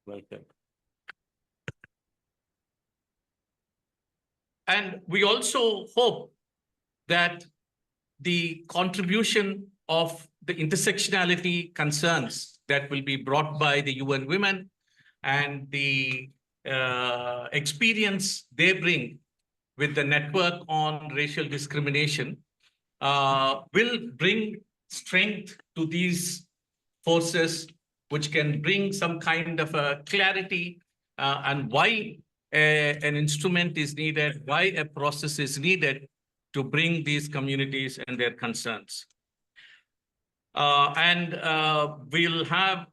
Welcome. And we also hope that the contribution of the intersectionality concerns that will be brought by the UN Women and the experience they bring with the network on racial discrimination will bring strength to these forces, which can bring some kind of a clarity and why an instrument is needed, why a process is needed to bring these communities and their concerns. We'll have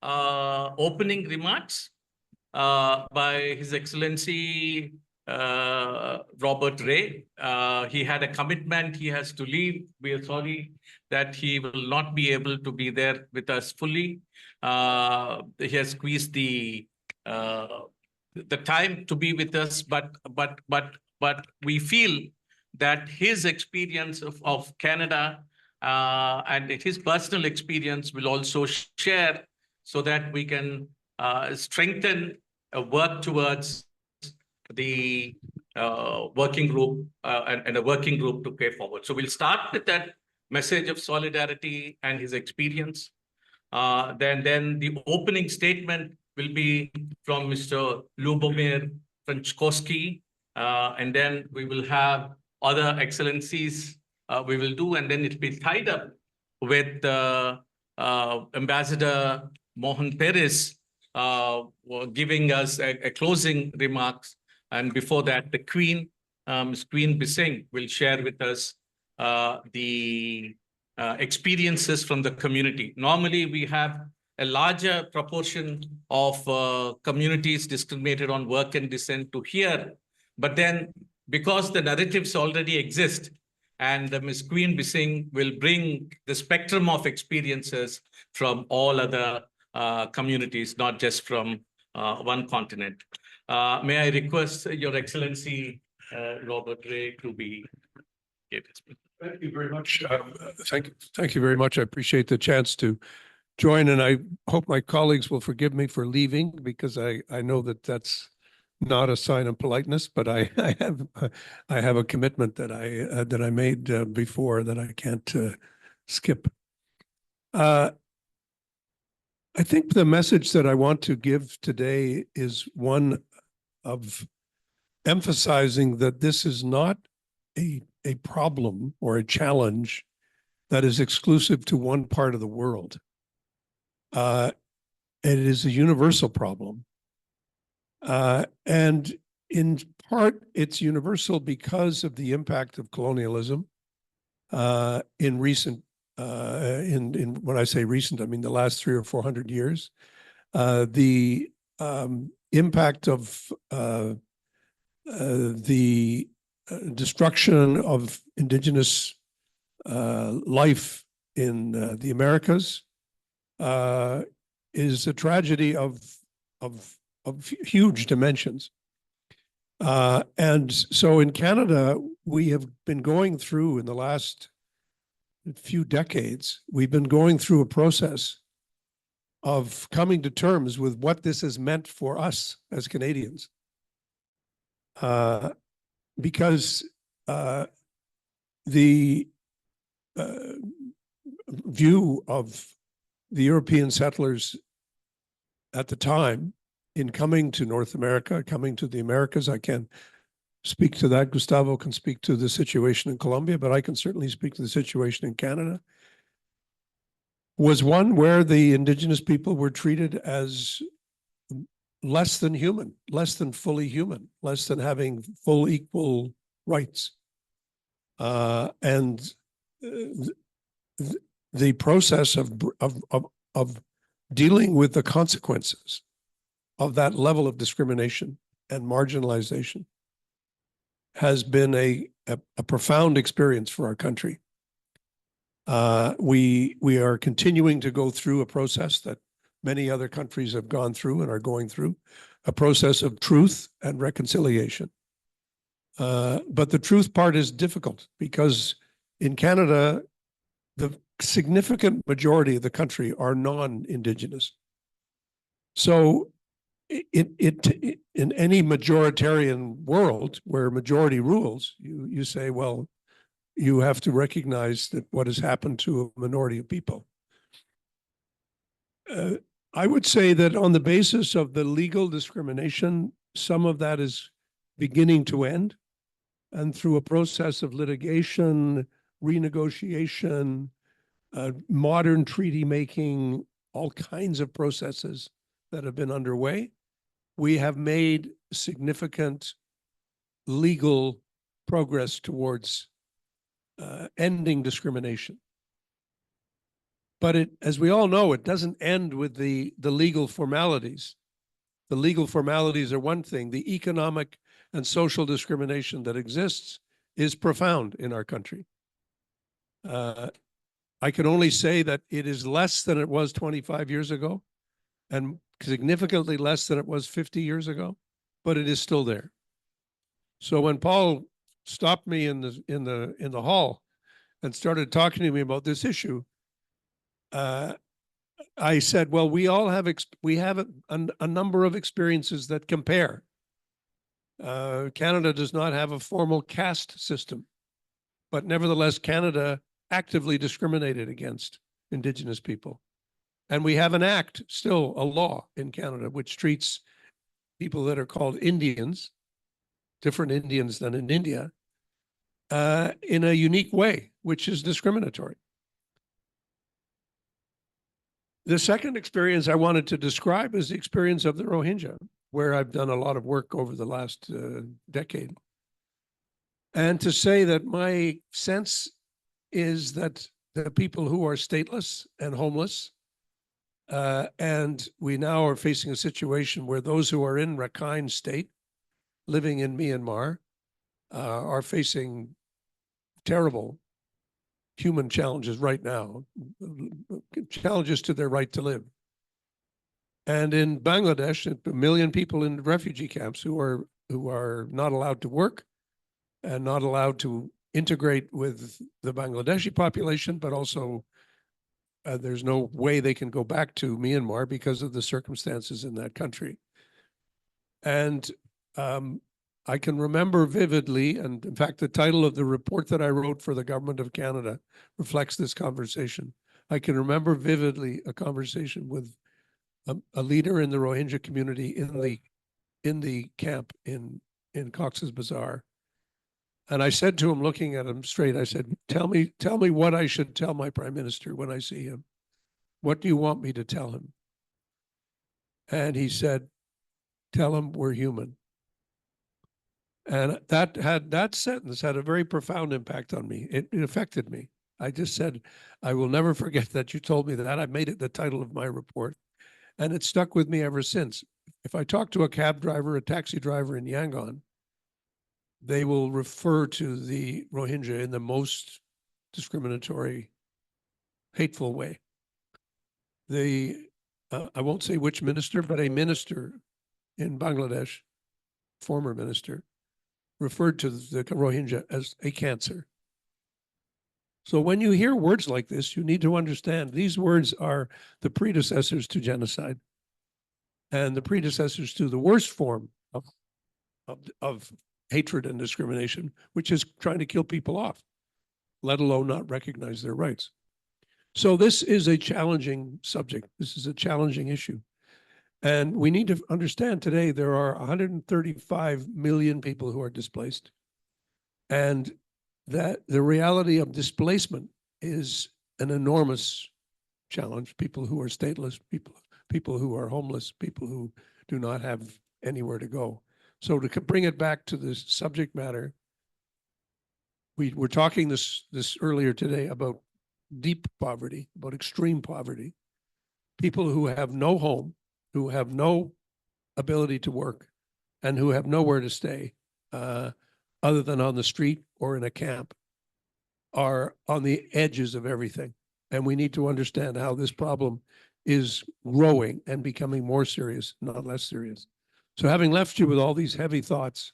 opening remarks by His Excellency Robert Ray. He had a commitment, he has to leave. We are sorry that he will not be able to be there with us fully. He has squeezed the time to be with us, but we feel that his experience of Canada and his personal experience will also share so that we can strengthen work towards the working group and a working group to pay forward. So we'll start with that message of solidarity and his experience. Then the opening statement will be from Mr. Ljubomir Frchkoski, and then we will have other excellencies we will do, and then it'll be tied up with Ambassador Mohan Pieris giving us a closing remarks. And before that, the Queen, Ms. Queen Bisseng, will share with us the experiences from the community. Normally, we have a larger proportion of communities discriminated on work and descent to here. But then, because the narratives already exist, and Ms. Queen Bisseng will bring the spectrum of experiences from all other communities, not just from one continent. May I request Your Excellency Robert Ray to be here to speak. Thank you very much. Thank you very much. I appreciate the chance to join, and I hope my colleagues will forgive me for leaving, because I know that that's not a sign of politeness, but I have a commitment that I made before that I can't skip. I think the message that I want to give today is one of emphasizing that this is not a problem or a challenge that is exclusive to one part of the world. It is a universal problem. And in part, it's universal because of the impact of colonialism in recent, when I say recent, I mean the last 300 or 400 years. The impact of the destruction of indigenous life in the Americas is a tragedy of huge dimensions. And so in Canada, we have been going through, in the last few decades, we've been going through a process of coming to terms with what this has meant for us as Canadians. Because the view of the European settlers at the time in coming to North America, coming to the Americas, I can speak to that. Gustavo can speak to the situation in Colombia, but I can certainly speak to the situation in Canada, was one where the indigenous people were treated as less than human, less than fully human, less than having full equal rights. And the process of dealing with the consequences of that level of discrimination and marginalization has been a profound experience for our country. We are continuing to go through a process that many other countries have gone through and are going through, a process of truth and reconciliation. But the truth part is difficult because in Canada, the significant majority of the country are non-Indigenous. So in any majoritarian world where majority rules, you say, well, you have to recognize that what has happened to a minority of people. I would say that on the basis of the legal discrimination, some of that is beginning to end. And through a process of litigation, renegotiation, modern treaty making, all kinds of processes that have been underway, we have made significant legal progress towards ending discrimination. But as we all know, it doesn't end with the legal formalities. The legal formalities are one thing. The economic and social discrimination that exists is profound in our country. I can only say that it is less than it was 25 years ago and significantly less than it was 50 years ago, but it is still there. So when Paul stopped me in the hall and started talking to me about this issue, I said, well, we all have a number of experiences that compare. Canada does not have a formal caste system, but nevertheless, Canada actively discriminated against Indigenous people. And we have an act, still a law in Canada, which treats people that are called Indians, different Indians than in India, in a unique way, which is discriminatory. The second experience I wanted to describe is the experience of the Rohingya, where I've done a lot of work over the last decade. And to say that my sense is that the people who are stateless and homeless, and we now are facing a situation where those who are in Rakhine State, living in Myanmar, are facing terrible human challenges right now, challenges to their right to live. And in Bangladesh, 1 million people in refugee camps who are not allowed to work and not allowed to integrate with the Bangladeshi population, but also there's no way they can go back to Myanmar because of the circumstances in that country. And I can remember vividly, and in fact, the title of the report that I wrote for the Government of Canada reflects this conversation. I can remember vividly a conversation with a leader in the Rohingya community in the camp in Cox's Bazar. And I said to him, looking at him straight, I said, tell me what I should tell my Prime Minister when I see him. What do you want me to tell him? And he said, tell him we're human. And that sentence had a very profound impact on me. It affected me. I just said, I will never forget that you told me that. I made it the title of my report. And it stuck with me ever since. If I talk to a cab driver, a taxi driver in Yangon, they will refer to the Rohingya in the most discriminatory, hateful way. I won't say which minister, but a minister in Bangladesh, former minister, referred to the Rohingya as a cancer. So when you hear words like this, you need to understand these words are the predecessors to genocide and the predecessors to the worst form of hatred and discrimination, which is trying to kill people off, let alone not recognize their rights. So this is a challenging subject. This is a challenging issue. And we need to understand today there are 135 million people who are displaced. And that the reality of displacement is an enormous challenge. People who are stateless, people who are homeless, people who do not have anywhere to go. So to bring it back to this subject matter, we were talking this earlier today about deep poverty, about extreme poverty, people who have no home, who have no ability to work, and who have nowhere to stay other than on the street or in a camp, are on the edges of everything. And we need to understand how this problem is growing and becoming more serious, not less serious. So having left you with all these heavy thoughts,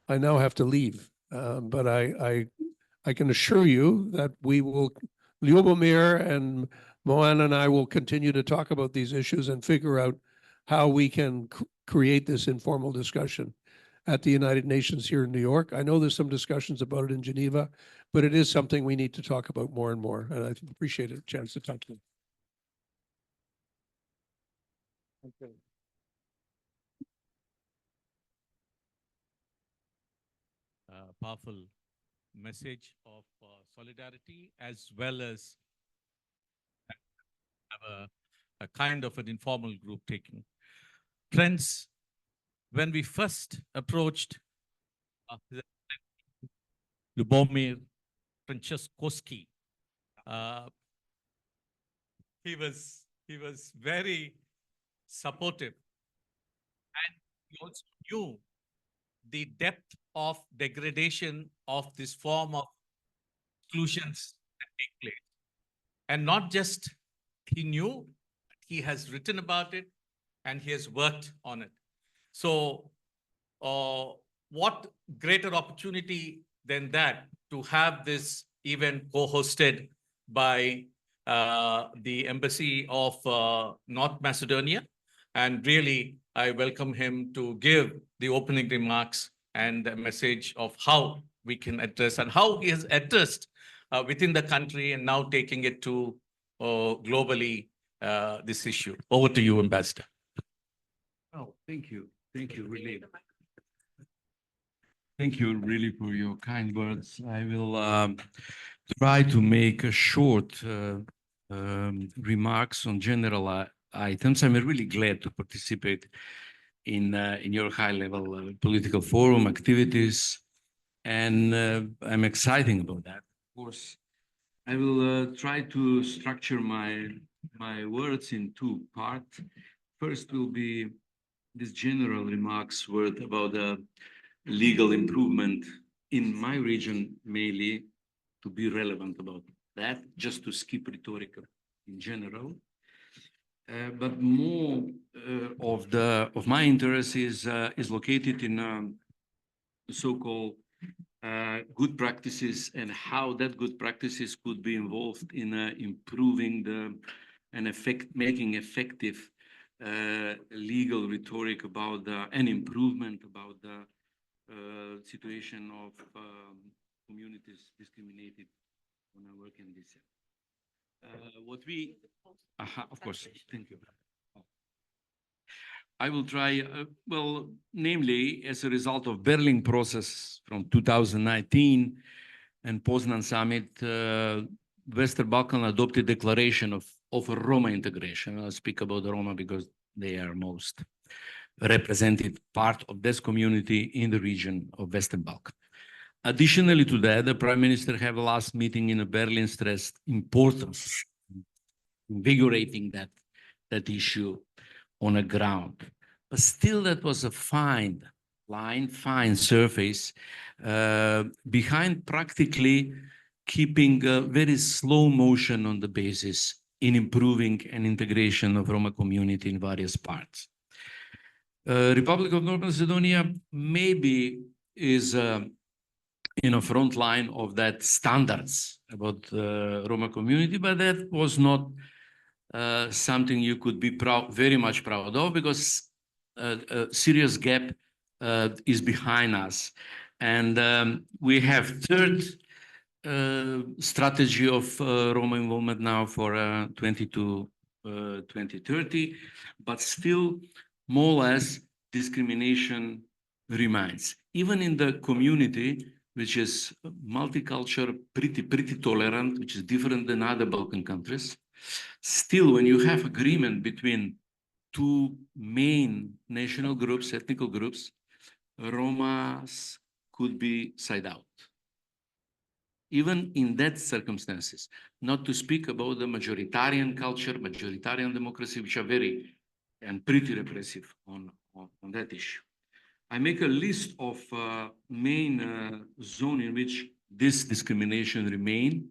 I now have to leave. But I can assure you that we will, Ljubomir and Mohan and I will continue to talk about these issues and figure out how we can create this informal discussion at the United Nations here in New York. I know there's some discussions about it in Geneva, but it is something we need to talk about more and more. And I appreciate a chance to talk to them. Okay. Powerful message of solidarity, as well as have a kind of an informal group taking. Friends, when we first approached Ljubomir Frchkoski, he was very supportive, and he also knew the depth of degradation of this form of exclusions that take place. And not just he knew, he has written about it and he has worked on it. So what greater opportunity than that to have this event co-hosted by the Embassy of North Macedonia. And really, I welcome him to give the opening remarks and a message of how we can address and how he has addressed within the country and now taking it to globally this issue. Over to you, Ambassador. Oh, thank you. Thank you, really. Thank you, really, for your kind words. I will try to make a short remarks on general items. I'm really glad to participate in your high-level political forum activities, and I'm excited about that. Of course, I will try to structure my words in two parts. First will be this general remarks word about the legal improvement in my region, mainly to be relevant about that, just to skip rhetoric in general. But more of my interest is located in the so-called good practices and how that good practices could be involved in improving making effective legal rhetoric about an improvement about the situation of communities discriminated when I work in this. Of course, thank you. I will try, well, namely, as a result of Berlin process from 2019 and Poznan summit, Western Balkan adopted declaration of a Roma integration. I'll speak about the Roma because they are most represented part of this community in the region of Western Balkan. Additionally to that, the Prime Minister had a last meeting in Berlin stressed importance invigorating that issue on the ground. But still, that was a fine line, fine surface behind practically keeping a very slow motion on the basis in improving and integration of Roma community in various parts. Republic of North Macedonia maybe is in a front line of that standards about Roma community, but that was not something you could be very much proud of, because a serious gap is behind us. And we have third strategy of Roma involvement now for 2030, but still more or less discrimination remains. Even in the community, which is multicultural, pretty tolerant, which is different than other Balkan countries, still when you have agreement between two main national groups, ethnic groups, Romas could be side out. Even in that circumstances, not to speak about the majoritarian culture, majoritarian democracy, which are very and pretty repressive on that issue. I make a list of main zones in which this discrimination remain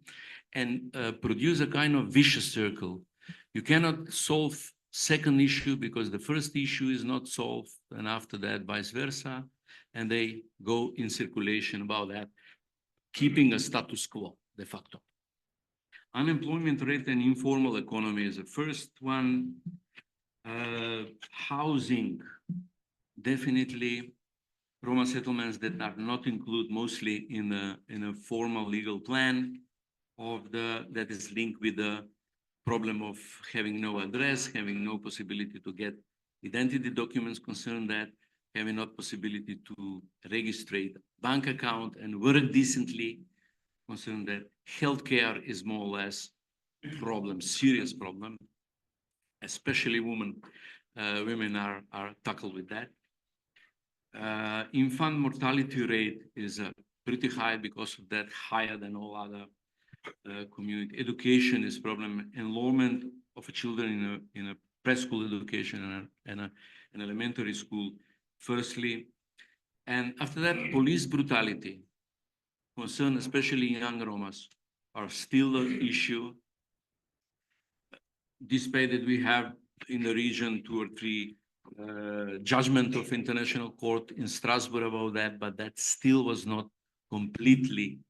and produce a kind of vicious circle. You cannot solve second issue because the first issue is not solved, and after that vice versa, and they go in circulation about that, keeping a status quo de facto. Unemployment rate and informal economy is the first one. Housing, definitely Roma settlements that are not included mostly in a formal legal plan that is linked with the problem of having no address, having no possibility to get identity documents concern that, having no possibility to register bank account and work decently, concern that. Healthcare is more or less problem, serious problem, especially women. Women are tackled with that. Infant mortality rate is pretty high because of that, higher than all other community. Education is problem. Enrollment of children in a preschool education and an elementary school, firstly. And after that, police brutality, concern especially young Romas, are still an issue. Despite that we have in the region 2 or 3 judgment of international court in Strasbourg about that, but that still was not completely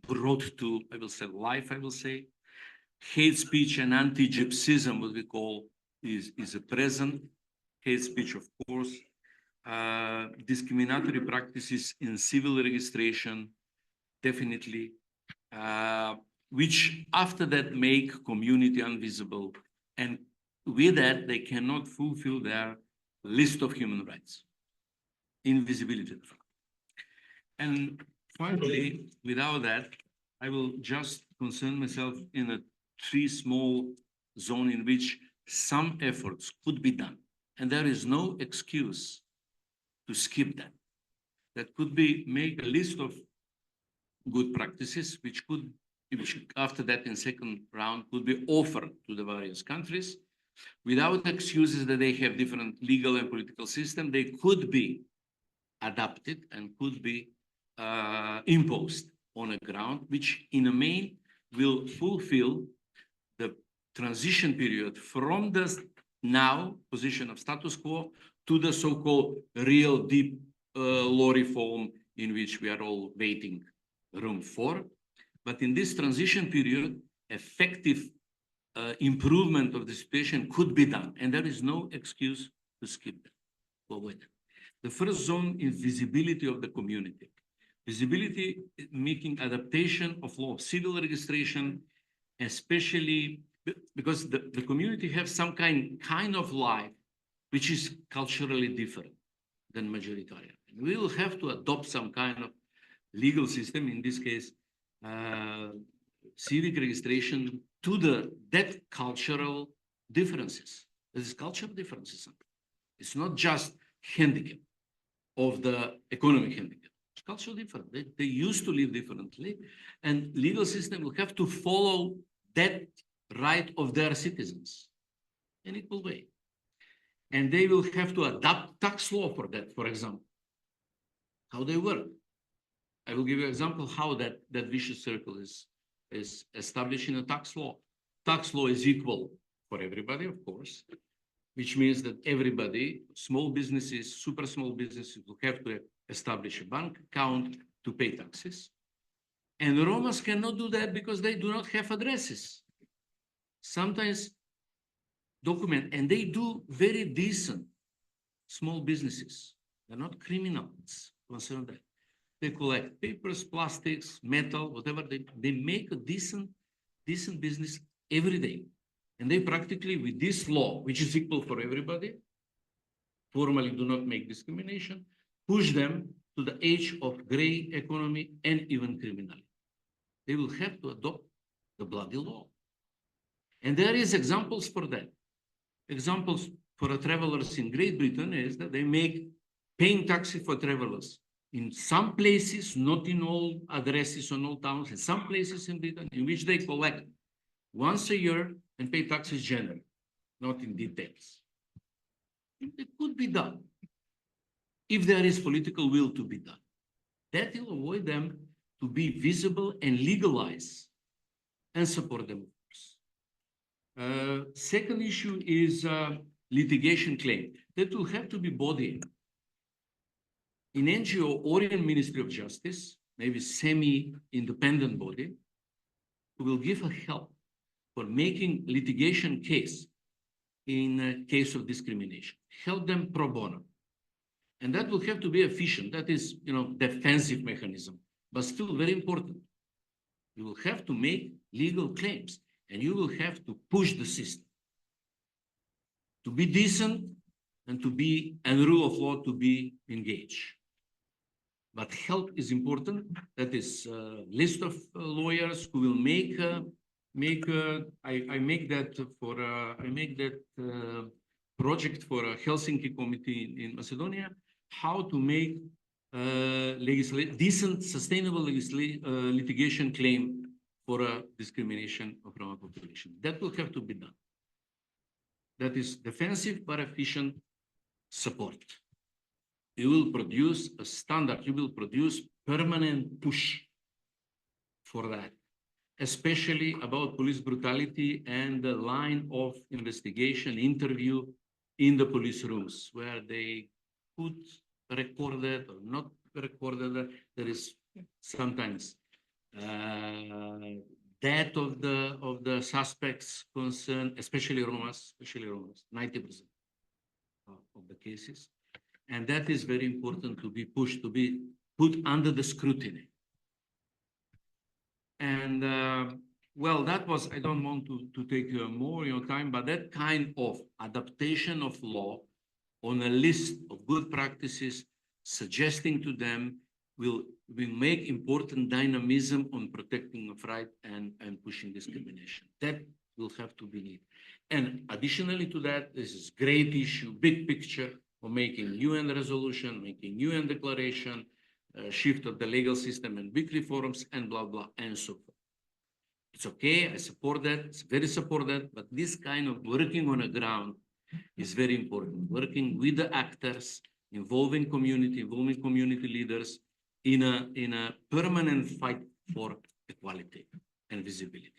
brought to, I will say, life, I will say. Hate speech and anti-Gypsyism, what we call, is a present. Hate speech, of course. Discriminatory practices in civil registration, definitely, which after that make community invisible. And with that, they cannot fulfill their list of human rights. Invisibility. And finally, without that, I will just concern myself in a 3 small zones in which some efforts could be done. And there is no excuse to skip that. That could be make a list of good practices, which after that in second round could be offered to the various countries without excuses that they have different legal and political system. They could be adapted and could be imposed on a ground, which in the main will fulfill the transition period from the now position of status quo to the so-called real deep law reform in which we are all waiting room for. But in this transition period, effective improvement of the situation could be done. And there is no excuse to skip that. Forward. The first zone is visibility of the community. Visibility, making adaptation of law of civil registration, especially because the community have some kind of life which is culturally different than majoritarian. We will have to adopt some kind of legal system, in this case, civic registration to that cultural differences. There is cultural differences. It's not just handicap of the economic handicap. It's cultural different. They used to live differently, and legal system will have to follow that right of their citizens in equal way. And they will have to adapt tax law for that, for example. How they work. I will give you an example how that vicious circle is established in a tax law. Tax law is equal for everybody, of course, which means that everybody, small businesses, super small businesses, will have to establish a bank account to pay taxes. And the Romas cannot do that because they do not have addresses. Sometimes document, and they do very decent small businesses. They're not criminals concerned that. They collect papers, plastics, metal, whatever. They make a decent business every day. And they practically, with this law, which is equal for everybody, formally do not make discrimination, push them to the age of gray economy and even criminality. They will have to adopt the bloody law. And there is examples for that. Examples for the travelers in Great Britain is that they make paying taxes for travelers. In some places, not in all addresses or all towns, in some places in Britain, in which they collect once a year and pay taxes generally, not in details. It could be done if there is political will to be done. That will avoid them to be visible and legalize and support them. Second issue is litigation claim. That will have to be bodied in NGO or in Ministry of Justice, maybe semi-independent body, who will give a help for making litigation case in a case of discrimination. Help them pro bono. And that will have to be efficient. That is, defensive mechanism, but still very important. You will have to make legal claims, and you will have to push the system to be decent and rule of law to be engaged. But help is important. That is a list of lawyers who will I make that project for a Helsinki committee in Macedonia, how to make decent, sustainable litigation claim for a discrimination of Roma population. That will have to be done. That is defensive but efficient support. You will produce a standard, you will produce permanent push for that, especially about police brutality and the line of investigation, interview in the police rooms, where they could record it or not record it. There is sometimes death of the suspects concerned, especially Romas, 90% of the cases. And that is very important to be pushed, to be put under the scrutiny. And well, that was, I don't want to take more your time, but that kind of adaptation of law on a list of good practices, suggesting to them will make important dynamism on protecting of right and pushing discrimination. That will have to be needed. And additionally to that, this is great issue, big picture of making UN resolution, making UN declaration, shift of the legal system and big reforms and blah, blah, and so forth. It's okay, I support that, it's very supported, but this kind of working on the ground is very important. Working with the actors, involving community leaders in a permanent fight for equality and visibility.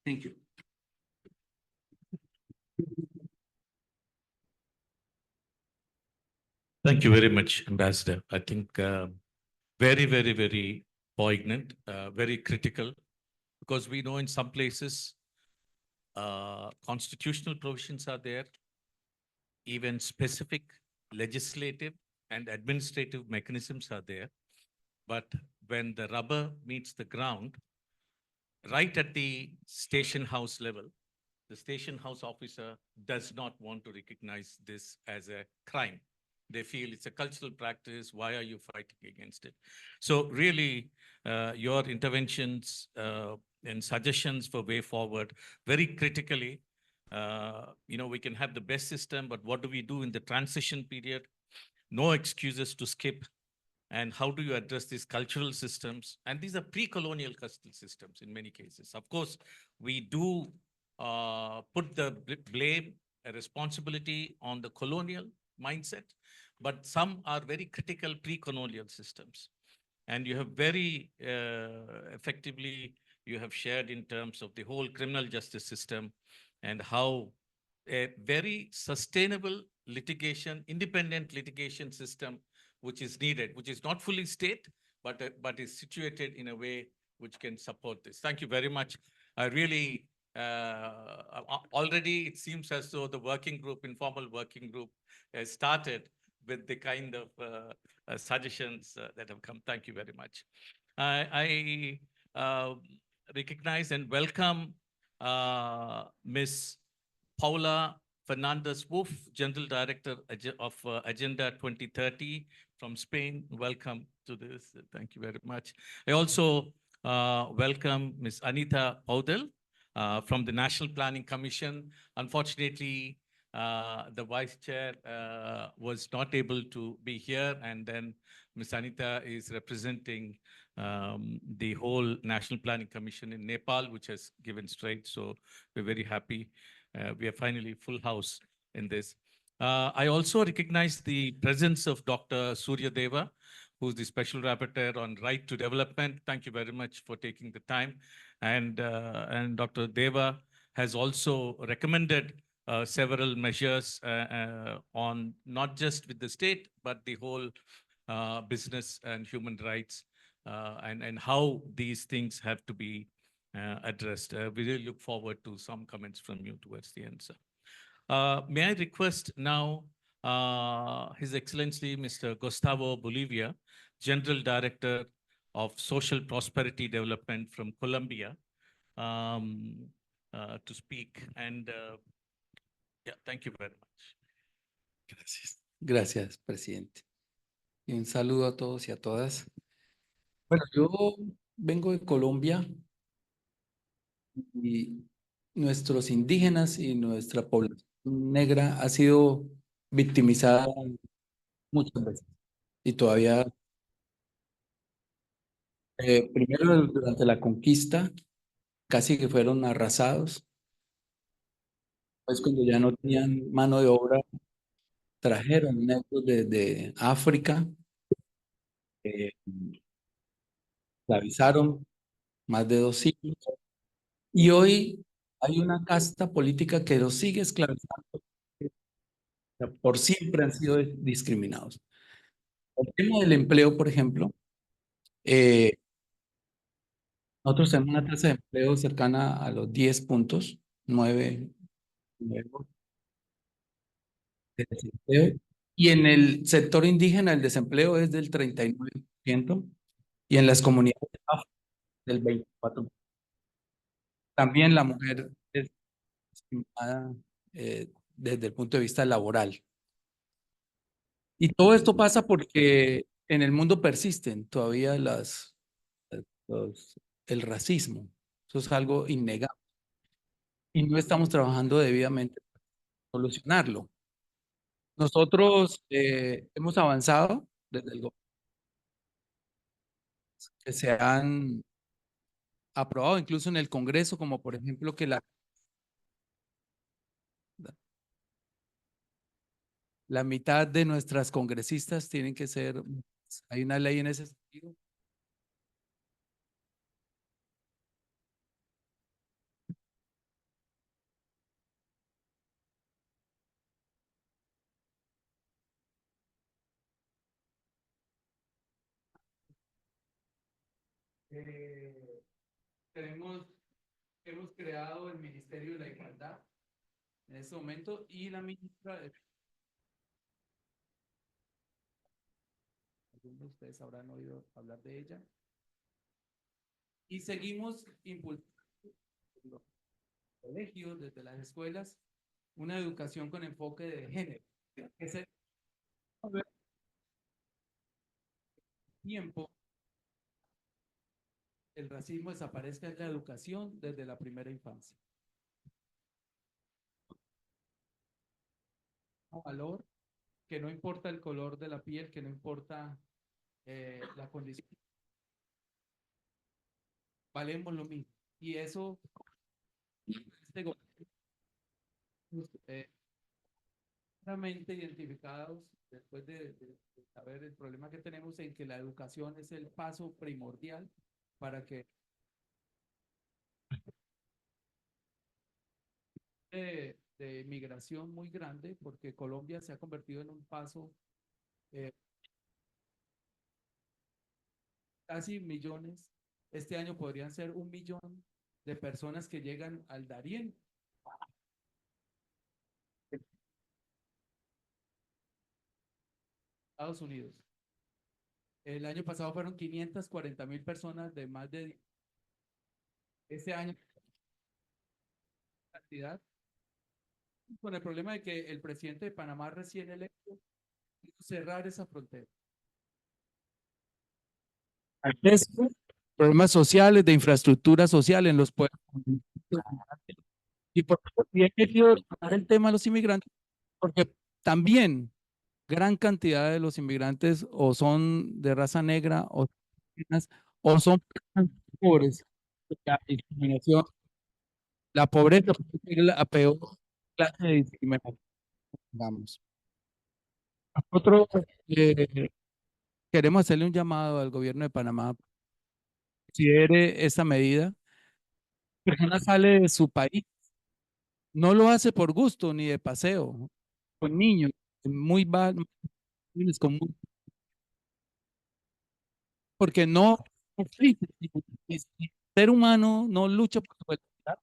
Thank you. Thank you very much, Ambassador. I think very, very, very poignant, very critical, because we know in some places constitutional provisions are there, even specific legislative and administrative mechanisms are there. But when the rubber meets the ground, right at the station house level, the station house officer does not want to recognize this as a crime. They feel it's a cultural practice. Why are you fighting against it? So really, your interventions and suggestions for way forward, very critically, we can have the best system, but what do we do in the transition period? No excuses to skip. And how do you address these cultural systems? And these are pre-colonial cultural systems in many cases. Of course, we do put the blame, a responsibility on the colonial mindset, but some are very critical pre-colonial systems. And you have very effectively, you have shared in terms of the whole criminal justice system and how a very sustainable litigation, independent litigation system, which is needed, which is not fully state, but is situated in a way which can support this. Thank you very much. I really, already it seems as though the working group, informal working group, has started with the kind of suggestions that have come. Thank you very much. I recognize and welcome Ms. Paula Fernandez-Wulff, General Director of Agenda 2030 from Spain. Welcome to this. Thank you very much. I also welcome Ms. Anita from the National Planning Commission. Unfortunately, the Vice Chair was not able to be here, and then Ms. Anita is representing the whole National Planning Commission in Nepal, which has given straight. So we're very happy. We are finally full house in this. I also recognize the presence of Dr. Surya Deva, who's the Special Rapporteur on Right to Development. Thank you very much for taking the time. And Dr. Deva has also recommended several measures on not just with the state, but the whole business and human rights and how these things have to be addressed. We really look forward to some comments from you towards the end, sir. May I request now His Excellency Mr. Gustavo Bolívar, General Director of Social Prosperity Development from Colombia, to speak. And yeah, thank you very much. Gracias. Gracias, presidente. Y un saludo a todos y a todas. Bueno, yo vengo de Colombia y nuestros indígenas y nuestra población negra ha sido victimizada muchas veces. Y todavía, primero durante la conquista, casi que fueron arrasados. Pues cuando ya no tenían mano de obra, trajeron negros de África, esclavizaron más de 2 siglos. Y hoy hay una casta política que los sigue esclavizando. Por siempre han sido discriminados. El tema del empleo, por ejemplo, nosotros tenemos una tasa de empleo cercana a los 10 puntos, 9 de desempleo. Y en el sector indígena el desempleo es del 39% y en las comunidades del 24%. También la mujer es discriminada desde el punto de vista laboral. Y todo esto pasa porque en el mundo persisten todavía el racismo. Eso es algo innegable. Y no estamos trabajando debidamente para solucionarlo. Nosotros hemos avanzado desde el gobierno, que se han aprobado incluso en el Congreso, como por ejemplo que la mitad de nuestras congresistas tienen que ser, hay una ley en ese sentido. Hemos creado el Ministerio de la Igualdad en este momento y la ministra, algunos de ustedes habrán oído hablar de ella, y seguimos impulsando desde los colegios, desde las escuelas, una educación con enfoque de género. Ese tiempo el racismo desaparezca en la educación desde la primera infancia. Un valor que no importa el color de la piel, que no importa la condición, valemos lo mismo. Y eso, este gobierno, claramente identificados después de saber el problema que tenemos en que la educación es el paso primordial para que de migración muy grande, porque Colombia se ha convertido en un paso casi millones. Este año podrían ser 1 millón de personas que llegan al Darién. Estados Unidos. El año pasado fueron 540,000 personas de más de... Este año, cantidad, con el problema de que el presidente de Panamá recién electo quiso cerrar esa frontera. Problemas sociales, de infraestructura social en los pueblos. Y por eso he querido tomar el tema de los inmigrantes, porque también gran cantidad de los inmigrantes o son de raza negra o son pobres. La discriminación, la pobreza es la peor clase de discriminación. Vamos. Nosotros queremos hacerle un llamado al gobierno de Panamá. Considere esta medida. La persona sale de su país, no lo hace por gusto ni de paseo, con niños, muy porque no ser humano no lucha por su libertad,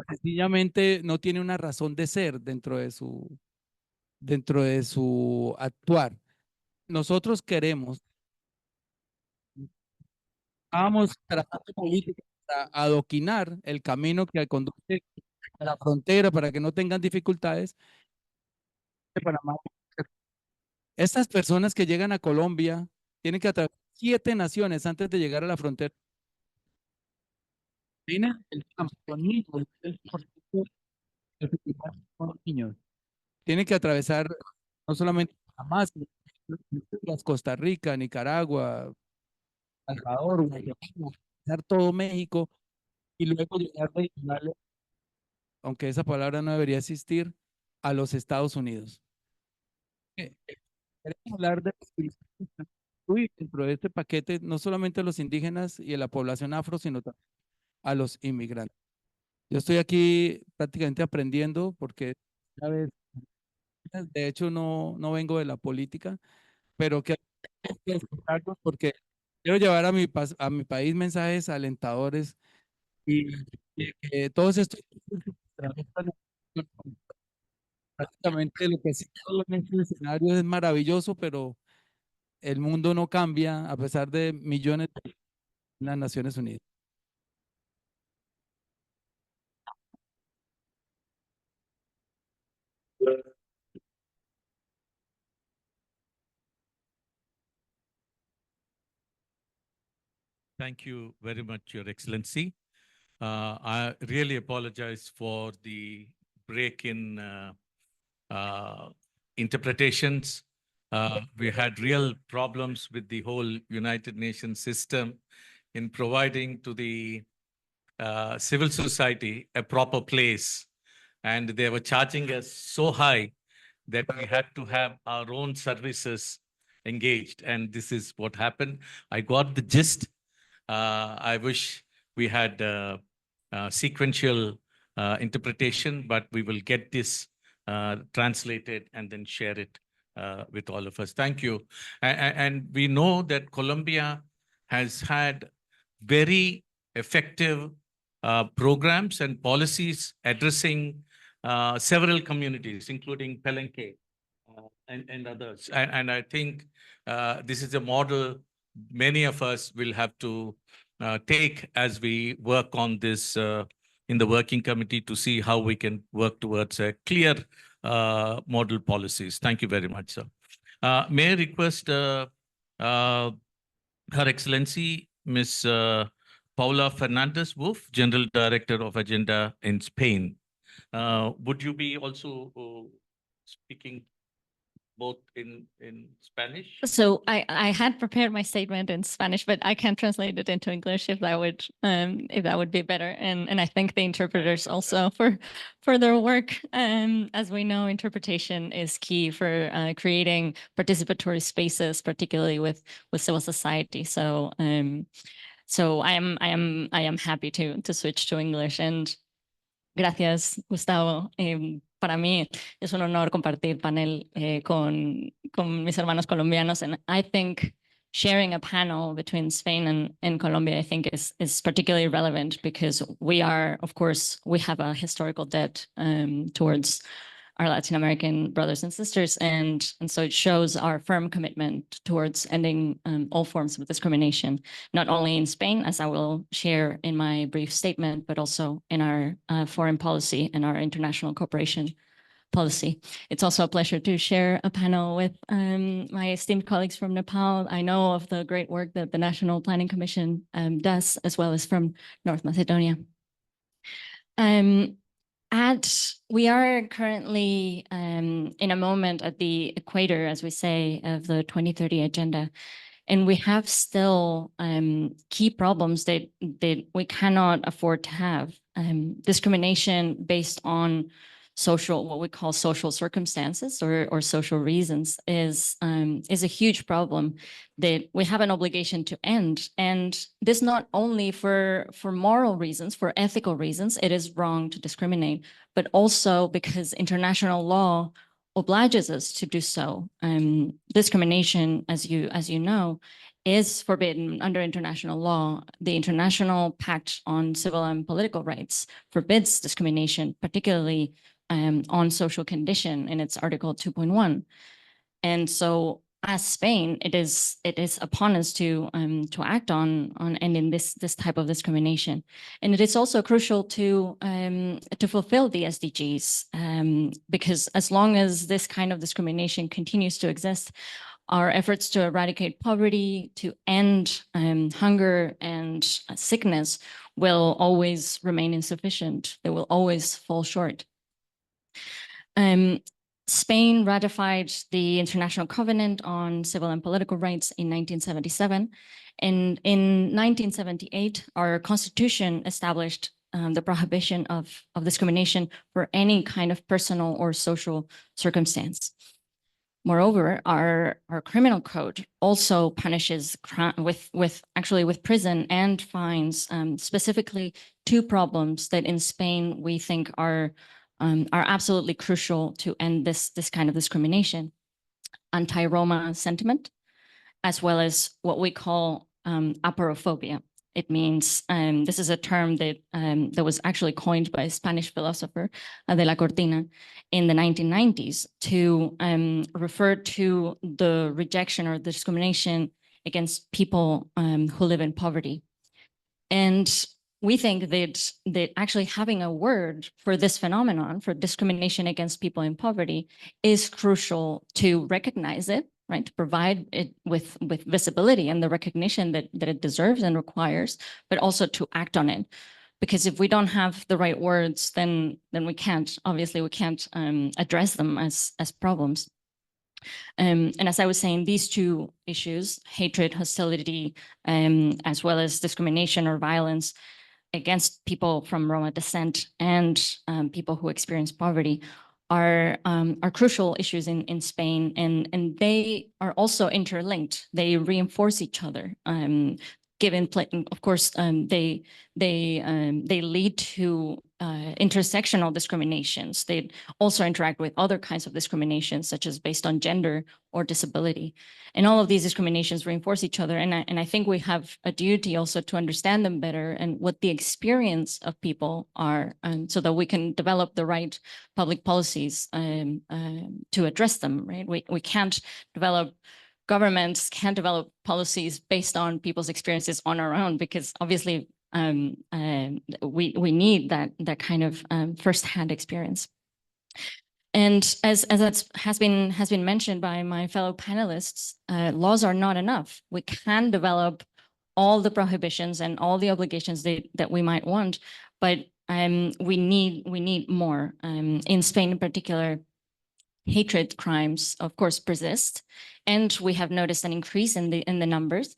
sencillamente no tiene una razón de ser dentro de su actuar. Nosotros queremos, vamos tratando políticas para adoquinar el camino que conduce a la frontera para que no tengan dificultades de Panamá. Estas personas que llegan a Colombia tienen que atravesar 7 naciones antes de llegar a la frontera. Tienen el niños, niños. Tienen que atravesar no solamente Panamá, sino Costa Rica, Nicaragua, Salvador, Guatemala, atravesar todo México y luego llegar regionales, aunque esa palabra no debería existir, a los Estados Unidos. Queremos hablar de dentro de este paquete, no solamente a los indígenas y a la población afro, sino también a los inmigrantes. Yo estoy aquí prácticamente aprendiendo porque, ¿sabes? De hecho, no vengo de la política, pero que porque quiero llevar a mi país mensajes alentadores y que todos estos prácticamente lo que sí en este escenario es maravilloso, pero el mundo no cambia a pesar de millones de las Naciones Unidas. Thank you very much, Your Excellency. I really apologize for the break in interpretations. We had real problems with the whole United Nations system in providing to the civil society a proper place. And they were charging us so high that we had to have our own services engaged. And this is what happened. I got the gist. I wish we had sequential interpretation, but we will get this translated and then share it with all of us. Thank you. And we know that Colombia has had very effective programs and policies addressing several communities, including Palenque and others. And I think this is a model many of us will have to take as we work on this in the working committee to see how we can work towards a clear model policies. Thank you very much, sir. May I request Her Excellency, Ms. Paula Fernandez Wulff, General Director of Agenda in Spain. Would you be also speaking both in Spanish? So I had prepared my statement in Spanish, but I can translate it into English if that would be better. And I thank the interpreters also for their work. As we know, interpretation is key for creating participatory spaces, particularly with civil society. So I am happy to switch to English. And gracias, Gustavo. Para mí es un honor compartir panel con mis hermanos colombianos. And I think sharing a panel between Spain and Colombia, I think is particularly relevant because we are, of course, we have a historical debt towards our Latin American brothers and sisters. And so it shows our firm commitment towards ending all forms of discrimination, not only in Spain, as I will share in my brief statement, but also in our foreign policy and our international cooperation policy. It's also a pleasure to share a panel with my esteemed colleagues from Nepal. I know of the great work that the National Planning Commission does, as well as from North Macedonia. We are currently in a moment at the equator, as we say, of the 2030 agenda. And we have still key problems that we cannot afford to have. Discrimination based on what we call social circumstances or social reasons is a huge problem that we have an obligation to end. And this not only for moral reasons, for ethical reasons, it is wrong to discriminate, but also because international law obliges us to do so. Discrimination, as you know, is forbidden under international law. The International Pact on Civil and Political Rights forbids discrimination, particularly on social condition in its Article 2.1. And so as Spain, it is upon us to act on ending this type of discrimination. And it is also crucial to fulfill the SDGs, because as long as this kind of discrimination continues to exist, our efforts to eradicate poverty, to end hunger and sickness will always remain insufficient. They will always fall short. Spain ratified the International Covenant on Civil and Political Rights in 1977. And in 1978, our constitution established the prohibition of discrimination for any kind of personal or social circumstance. Moreover, our criminal code also punishes with prison and fines, specifically two problems that in Spain we think are absolutely crucial to end this kind of discrimination: anti-Roma sentiment, as well as what we call aporophobia. It means, this is a term that was actually coined by a Spanish philosopher, de la Cortina, in the 1990s to refer to the rejection or the discrimination against people who live in poverty. And we think that actually having a word for this phenomenon, for discrimination against people in poverty, is crucial to recognize it, right? To provide it with visibility and the recognition that it deserves and requires, but also to act on it. Because if we don't have the right words, then we can't address them as problems. And as I was saying, these two issues, hatred, hostility, as well as discrimination or violence against people from Roma descent and people who experience poverty, are crucial issues in Spain, and they are also interlinked. They reinforce each other. Of course, they lead to intersectional discriminations. They also interact with other kinds of discriminations, such as based on gender or disability. And all of these discriminations reinforce each other. And I think we have a duty also to understand them better and what the experience of people are, so that we can develop the right public policies to address them, right? We can't develop Governments can't develop policies based on people's experiences on our own, because obviously we need that kind of firsthand experience. And as that has been mentioned by my fellow panelists, laws are not enough. We can develop all the prohibitions and all the obligations that we might want, but we need more. In Spain in particular, hatred crimes, of course, persist, and we have noticed an increase in the numbers,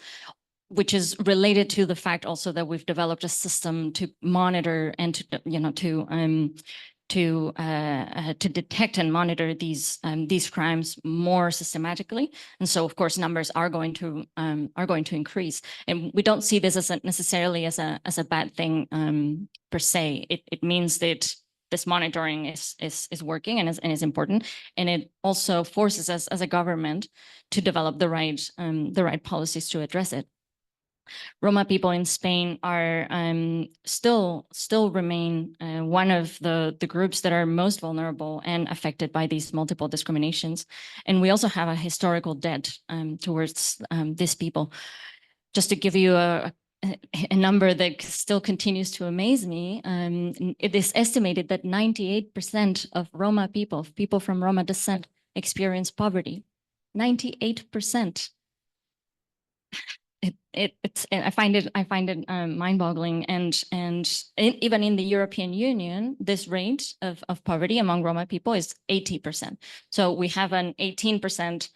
which is related to the fact also that we've developed a system to monitor and to detect and monitor these crimes more systematically. And so, of course, numbers are going to increase, and we don't see this necessarily as a bad thing per se. It means that this monitoring is working and is important, and it also forces us as a government to develop the right policies to address it. Roma people in Spain are still remain one of the groups that are most vulnerable and affected by these multiple discriminations, and we also have a historical debt towards these people. Just to give you a number that still continues to amaze me, it is estimated that 98% of Roma people from Roma descent, experience poverty. 98%. I find it mind-boggling, and even in the European Union, this rate of poverty among Roma people is 80%. So we have an 18%.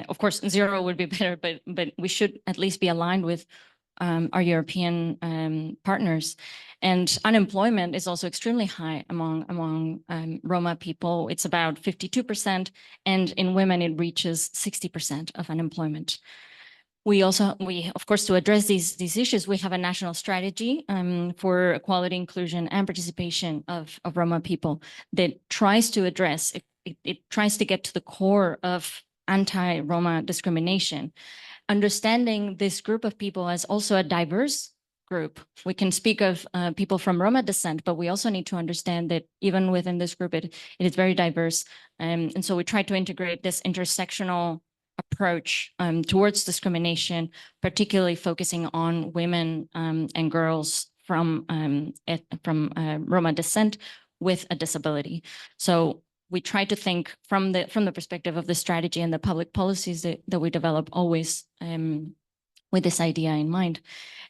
Of course, zero would be better, but we should at least be aligned with our European partners. And unemployment is also extremely high among Roma people. It's about 52%, and in women it reaches 60% of unemployment. We of course, to address these issues, we have a national strategy for equality, inclusion, and participation of Roma people that tries to address, it tries to get to the core of anti-Roma discrimination. understanding this group of people as also a diverse group. We can speak of people from Roma descent, but we also need to understand that even within this group, it is very diverse. And so we try to integrate this intersectional approach towards discrimination, particularly focusing on women and girls from Roma descent with a disability. So we try to think from the perspective of the strategy and the public policies that we develop, always with this idea in mind.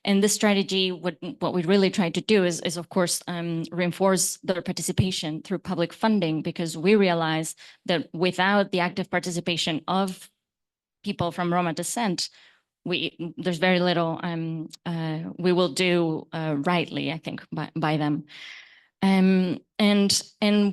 And this strategy, what we really try to do is of course, reinforce their participation through public funding, because we realize that without the active participation of people from Roma descent, there's very little we will do rightly, I think, by them. And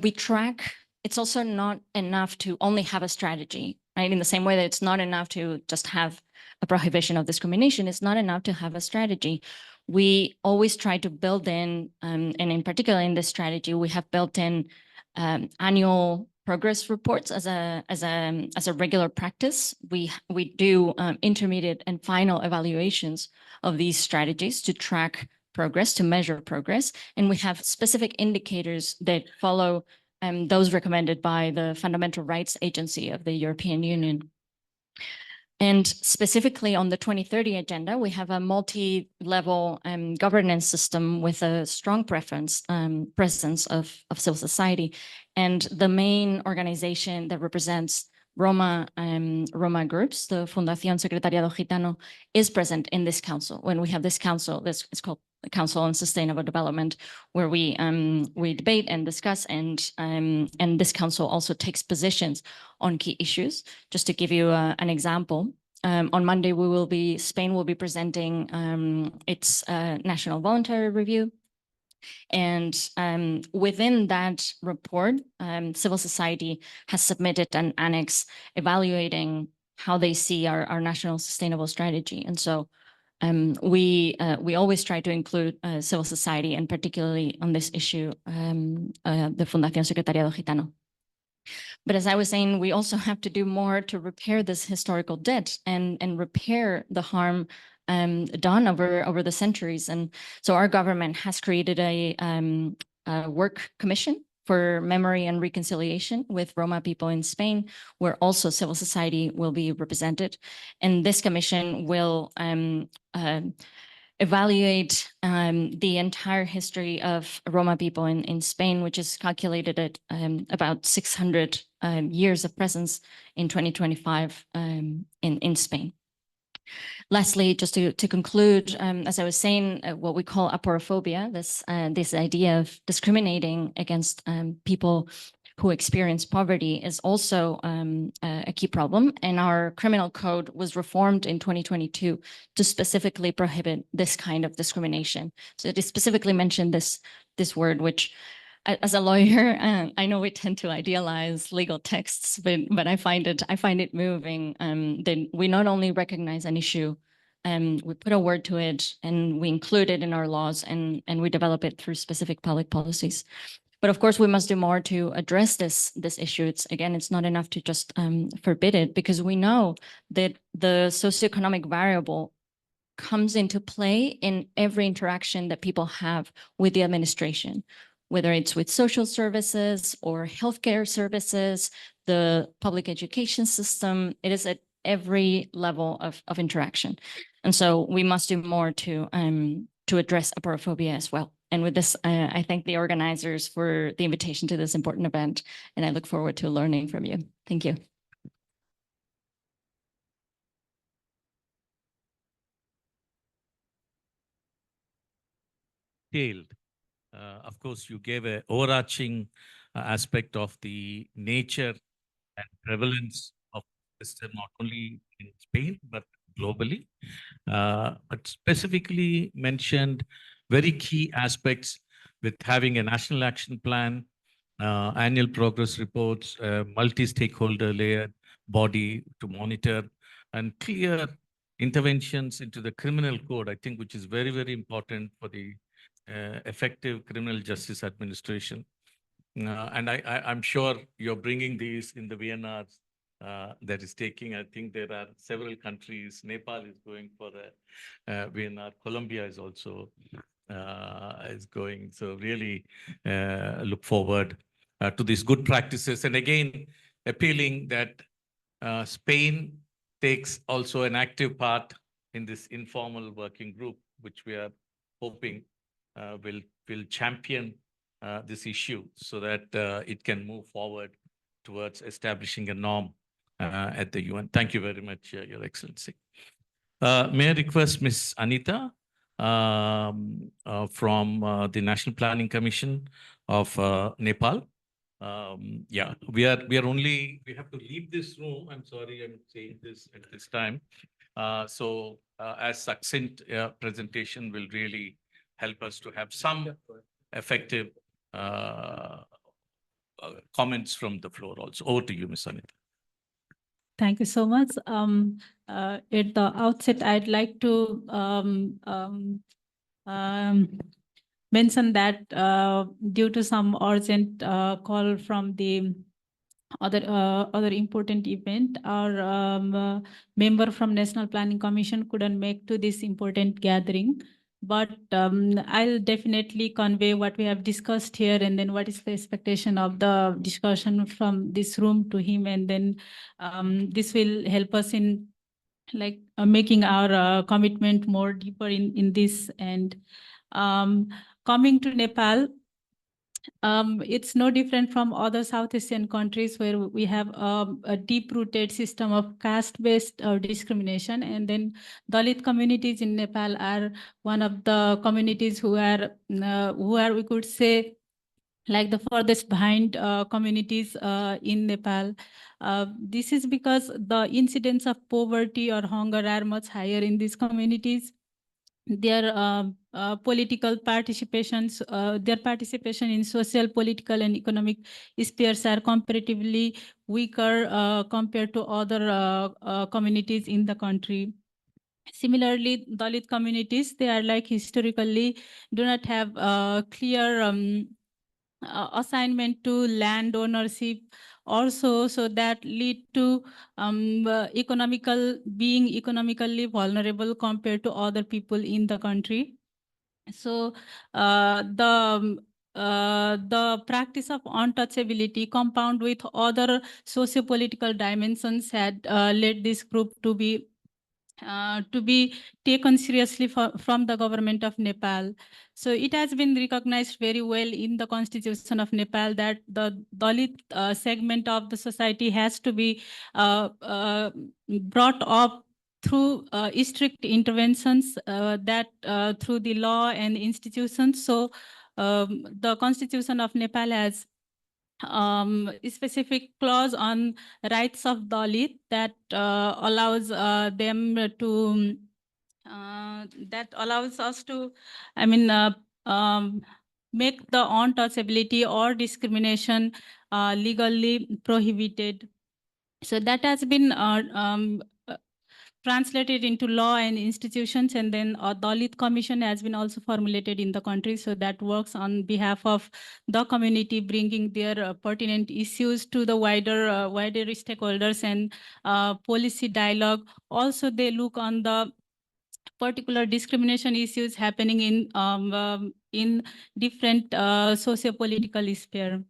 we track. It's also not enough to only have a strategy, right? In the same way that it's not enough to just have a prohibition of discrimination, it's not enough to have a strategy. We always try to build in, and in particular in this strategy, we have built in annual progress reports as a regular practice. We do intermediate and final evaluations of these strategies to track progress, to measure progress, and we have specific indicators that follow those recommended by the Fundamental Rights Agency of the European Union. And specifically on the 2030 agenda, we have a multi-level governance system with a strong presence of civil society. And the main organization that represents Roma groups, the Fundación Secretariado Gitano, is present in this council. When we have this council, this is called the Council on Sustainable Development, where we debate and discuss, and this council also takes positions on key issues. Just to give you an example, on Monday Spain will be presenting its national voluntary review. And within that report, civil society has submitted an annex evaluating how they see our national sustainable strategy. And so we always try to include civil society, and particularly on this issue, the Fundación Secretariado Gitano. But as I was saying, we also have to do more to repair this historical debt and repair the harm done over the centuries. And so our government has created a work commission for memory and reconciliation with Roma people in Spain, where also civil society will be represented. And this commission will evaluate the entire history of Roma people in Spain, which is calculated at about 600 years of presence in 2025 in Spain. Lastly, just to conclude, as I was saying, what we call aporophobia, this idea of discriminating against people who experience poverty, is also a key problem. And our criminal code was reformed in 2022 to specifically prohibit this kind of discrimination. So it specifically mentioned this word, which, as a lawyer, I know we tend to idealize legal texts, but I find it moving that we not only recognize an issue, we put a word to it, and we include it in our laws, and we develop it through specific public policies. But of course, we must do more to address this issue. It's not enough to just forbid it, because we know that the socioeconomic variable comes into play in every interaction that people have with the administration, whether it's with social services or healthcare services, the public education system. It is at every level of interaction. And so we must do more to address aporophobia as well. And with this, I thank the organizers for the invitation to this important event, and I look forward to learning from you. Thank you. Of course, you gave an overarching aspect of the nature and prevalence of the system, not only in Spain, but globally. But specifically mentioned very key aspects with having a national action plan, annual progress reports, multi-stakeholder layered body to monitor, and clear interventions into the criminal code, I think, which is very, very important for the effective criminal justice administration. And I'm sure you're bringing these in the VNRs that is taking. I think there are several countries. Nepal is going for a webinar. Colombia is also is going. So really look forward to these good practices. And again, appealing that Spain takes also an active part in this informal working group, which we are hoping will champion this issue so that it can move forward towards establishing a norm at the UN. Thank you very much, Your Excellency. May I request Ms. Anita from the National Planning Commission of Nepal. Yeah, we have to leave this room. I'm sorry, I'm saying this at this time. So as succinct presentation will really help us to have some effective comments from the floor also. Over to you, Ms. Anita. Thank you so much. At the outset, I'd like to mention that due to some urgent call from the other important event, our member from National Planning Commission couldn't make to this important gathering. But I'll definitely convey what we have discussed here and then what is the expectation of the discussion from this room to him. And then this will help us in making our commitment more deeper in this. And coming to Nepal, it's no different from other South Asian countries where we have a deep-rooted system of caste-based discrimination. And then Dalit communities in Nepal are one of the communities who are we could say, like the furthest behind communities in Nepal. This is because the incidence of poverty or hunger are much higher in these communities. Their political participations, their participation in social, political, and economic spheres are comparatively weaker compared to other communities in the country. Similarly, Dalit communities, they are historically do not have clear assignment to land ownership also, so that lead to being economically vulnerable compared to other people in the country. So the practice of untouchability compound with other socio-political dimensions had led this group to be taken seriously from the government of Nepal. So it has been recognized very well in the Constitution of Nepal that the Dalit segment of the society has to be brought up through strict interventions that through the law and institutions. So the Constitution of Nepal has specific clause on rights of Dalit that allows them to that allows us to, make the untouchability or discrimination legally prohibited. So that has been translated into law and institutions, and then a Dalit commission has been also formulated in the country. So that works on behalf of the community, bringing their pertinent issues to the wider stakeholders and policy dialogue. Also, they look on the particular discrimination issues happening in different socio-political sphere.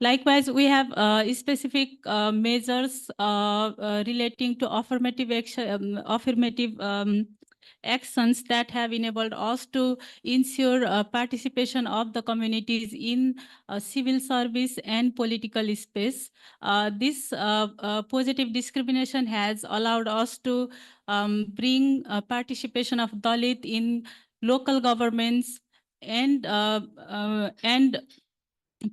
Likewise, we have specific measures relating to affirmative action, actions that have enabled us to ensure participation of the communities in civil service and political space. This positive discrimination has allowed us to bring participation of Dalit in local governments and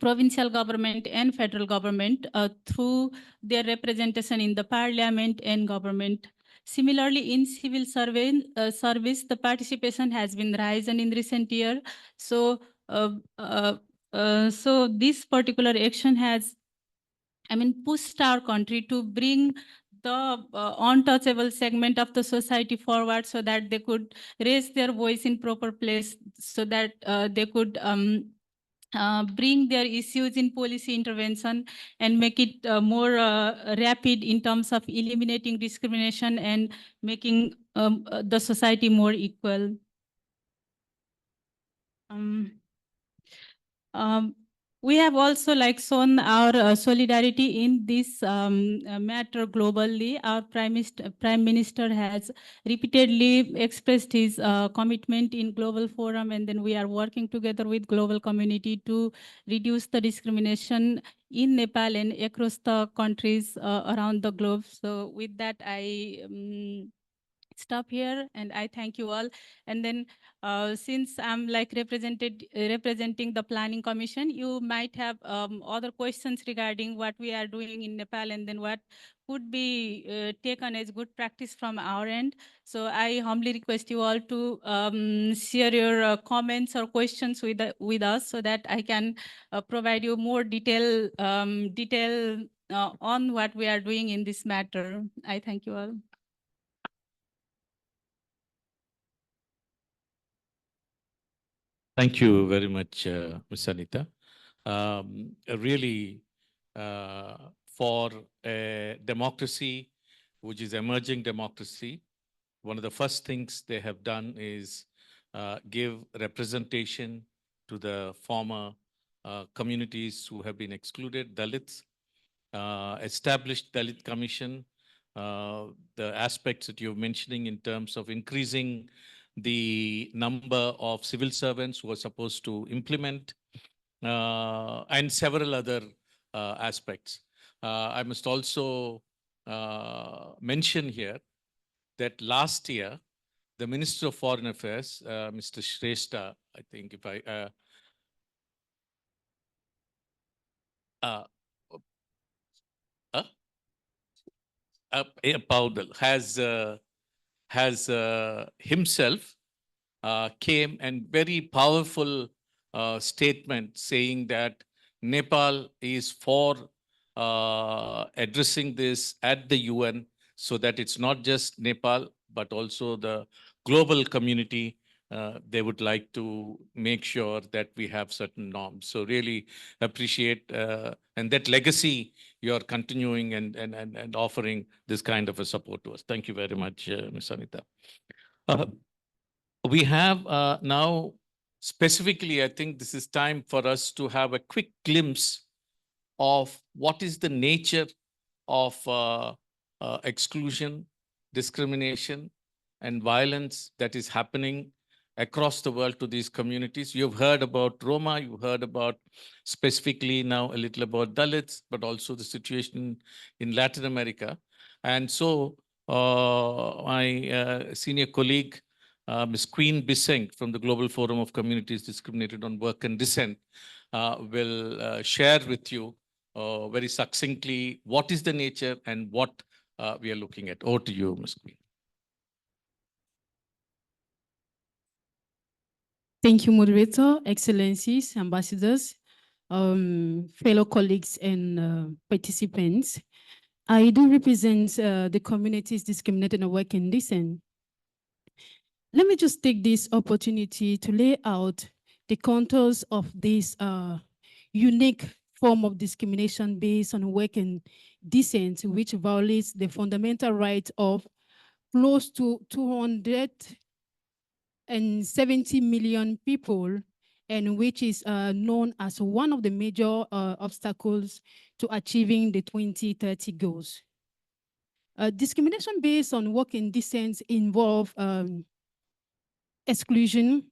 provincial government and federal government through their representation in the parliament and government. Similarly, in civil service, the participation has been rising in recent year. So, so this particular action has, pushed our country to bring the untouchable segment of the society forward so that they could raise their voice in proper place, so that they could bring their issues in policy intervention and make it more rapid in terms of eliminating discrimination and making the society more equal. We have also shown our solidarity in this matter globally. Our Prime Minister has repeatedly expressed his commitment in global forum, and then we are working together with global community to reduce the discrimination in Nepal and across the countries around the globe. So with that, I stop here and I thank you all. And then since I'm representing the Planning Commission, you might have other questions regarding what we are doing in Nepal and then what could be taken as good practice from our end. So I humbly request you all to share your comments or questions with us so that I can provide you more detail on what we are doing in this matter. I thank you all. Thank you very much, Ms. Anita. Really, for a democracy, which is emerging democracy, one of the first things they have done is give representation to the former communities who have been excluded, Dalits, established Dalit Commission, the aspects that you're mentioning in terms of increasing the number of civil servants who are supposed to implement, and several other aspects. I must also mention here that last year, the Minister of Foreign Affairs, Mr. Shrestha, I think if I, Paudel has himself came and very powerful statement saying that Nepal is for addressing this at the UN so that it's not just Nepal, but also the global community. They would like to make sure that we have certain norms. So really appreciate and that legacy you're continuing and offering this kind of a support to us. Thank you very much, Ms. Anita. We have now specifically, I think this is time for us to have a quick glimpse of what is the nature of exclusion, discrimination, and violence that is happening across the world to these communities. You've heard about Roma, you've heard about specifically now a little about Dalits, but also the situation in Latin America. And so my senior colleague, Ms. Queen Bisseng from the Global Forum of Communities Discriminated on Work and Dissent will share with you very succinctly what is the nature and what we are looking at. Over to you, Ms. Queen. Thank you, moderator, excellencies, ambassadors, fellow colleagues and participants. I do represent the Communities Discriminated on Work and Dissent. Let me just take this opportunity to lay out the contours of this unique form of discrimination based on work and dissent, which violates the fundamental right of close to 270 million people, and which is known as one of the major obstacles to achieving the 2030 goals. Discrimination based on work and dissent involve exclusion,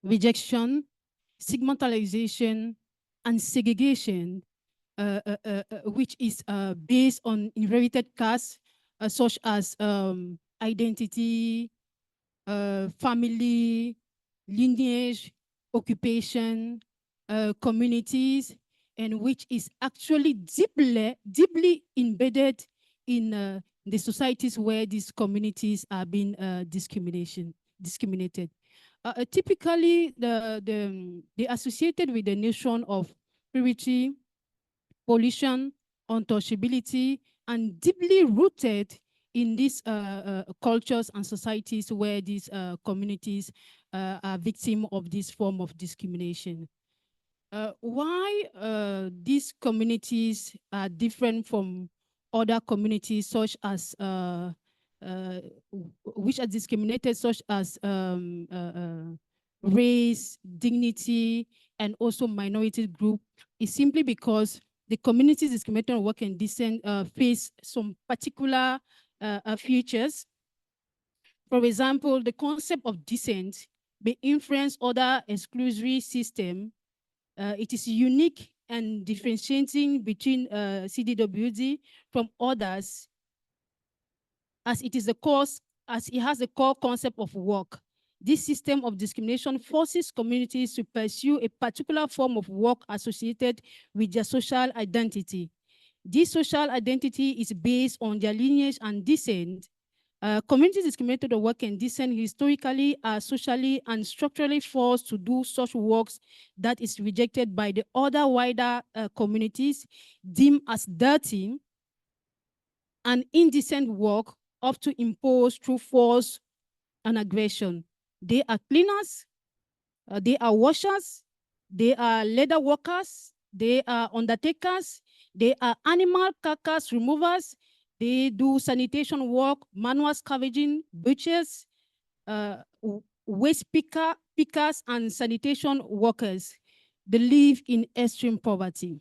rejection, stigmatization, and segregation, which is based on inherited casts such as identity, family, lineage, occupation, communities, and which is actually deeply embedded in the societies where these communities are being discriminated. Typically, they associated with the notion of purity, pollution, untouchability, and deeply rooted in these cultures and societies where these communities are victims of this form of discrimination. Why these communities are different from other communities, such as which are discriminated, such as race, dignity, and also minority group, is simply because the communities discriminated on work and decent face some particular features. For example, the concept of dissent may influence other exclusionary system. It is unique and differentiating between CDWD from others, as it has the core concept of work. This system of discrimination forces communities to pursue a particular form of work associated with their social identity. This social identity is based on their lineage and descent. Communities discriminated on work and descent historically are socially and structurally forced to do such works that is rejected by the other wider communities, deemed as dirty and indecent work, up to impose through force and aggression. They are cleaners, they are washers, they are leather workers, they are undertakers, they are animal carcass removers, they do sanitation work, manual scavenging, butchers, waste pickers, and sanitation workers. They live in extreme poverty.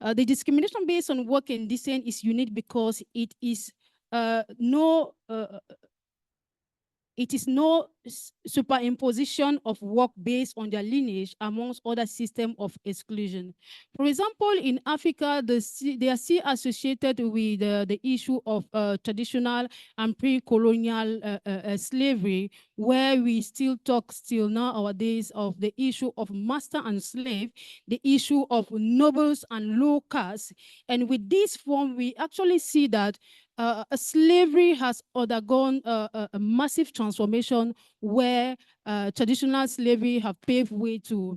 The discrimination based on work and descent is unique because it is no superimposition of work based on their lineage amongst other systems of exclusion. For example, in Africa, they are still associated with the issue of traditional and pre-colonial slavery, where we still talk nowadays of the issue of master and slave, the issue of nobles and low caste. And with this form, we actually see that slavery has undergone a massive transformation, where traditional slavery have paved way to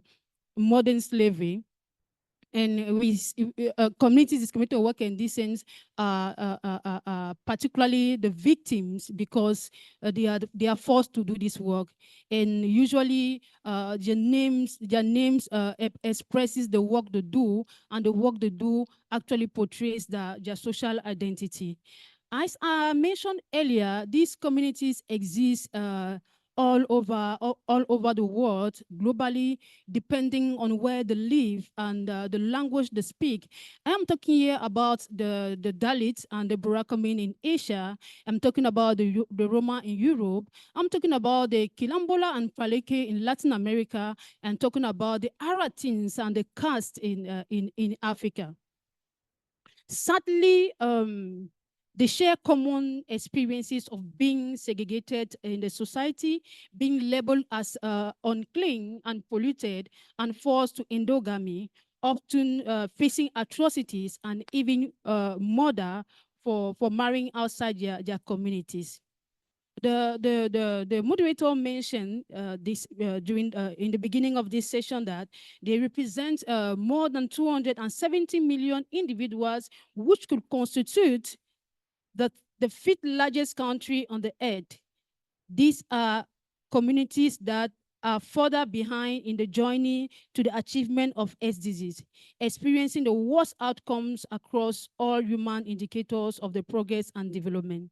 modern slavery. And we communities discriminated work and decent, particularly the victims, because they are forced to do this work, and usually their names expresses the work they do, and the work they do actually portrays their social identity. As I mentioned earlier, these communities exist all over the world, globally, depending on where they live and the language they speak. I am talking here about the Dalit and the Burakomin in Asia. I'm talking about the Roma in Europe. I'm talking about the Kilambola and Paleke in Latin America. I'm talking about the Aratins and the caste in Africa. Sadly, they share common experiences of being segregated in the society, being labeled as unclean and polluted, and forced to endogamy, often facing atrocities and even murder for marrying outside their communities. The moderator mentioned this in the beginning of this session, that they represent more than 270 million individuals, which could constitute the fifth largest country on the earth. These are communities that are further behind in the journey to the achievement of SDGs, experiencing the worst outcomes across all human indicators of the progress and development.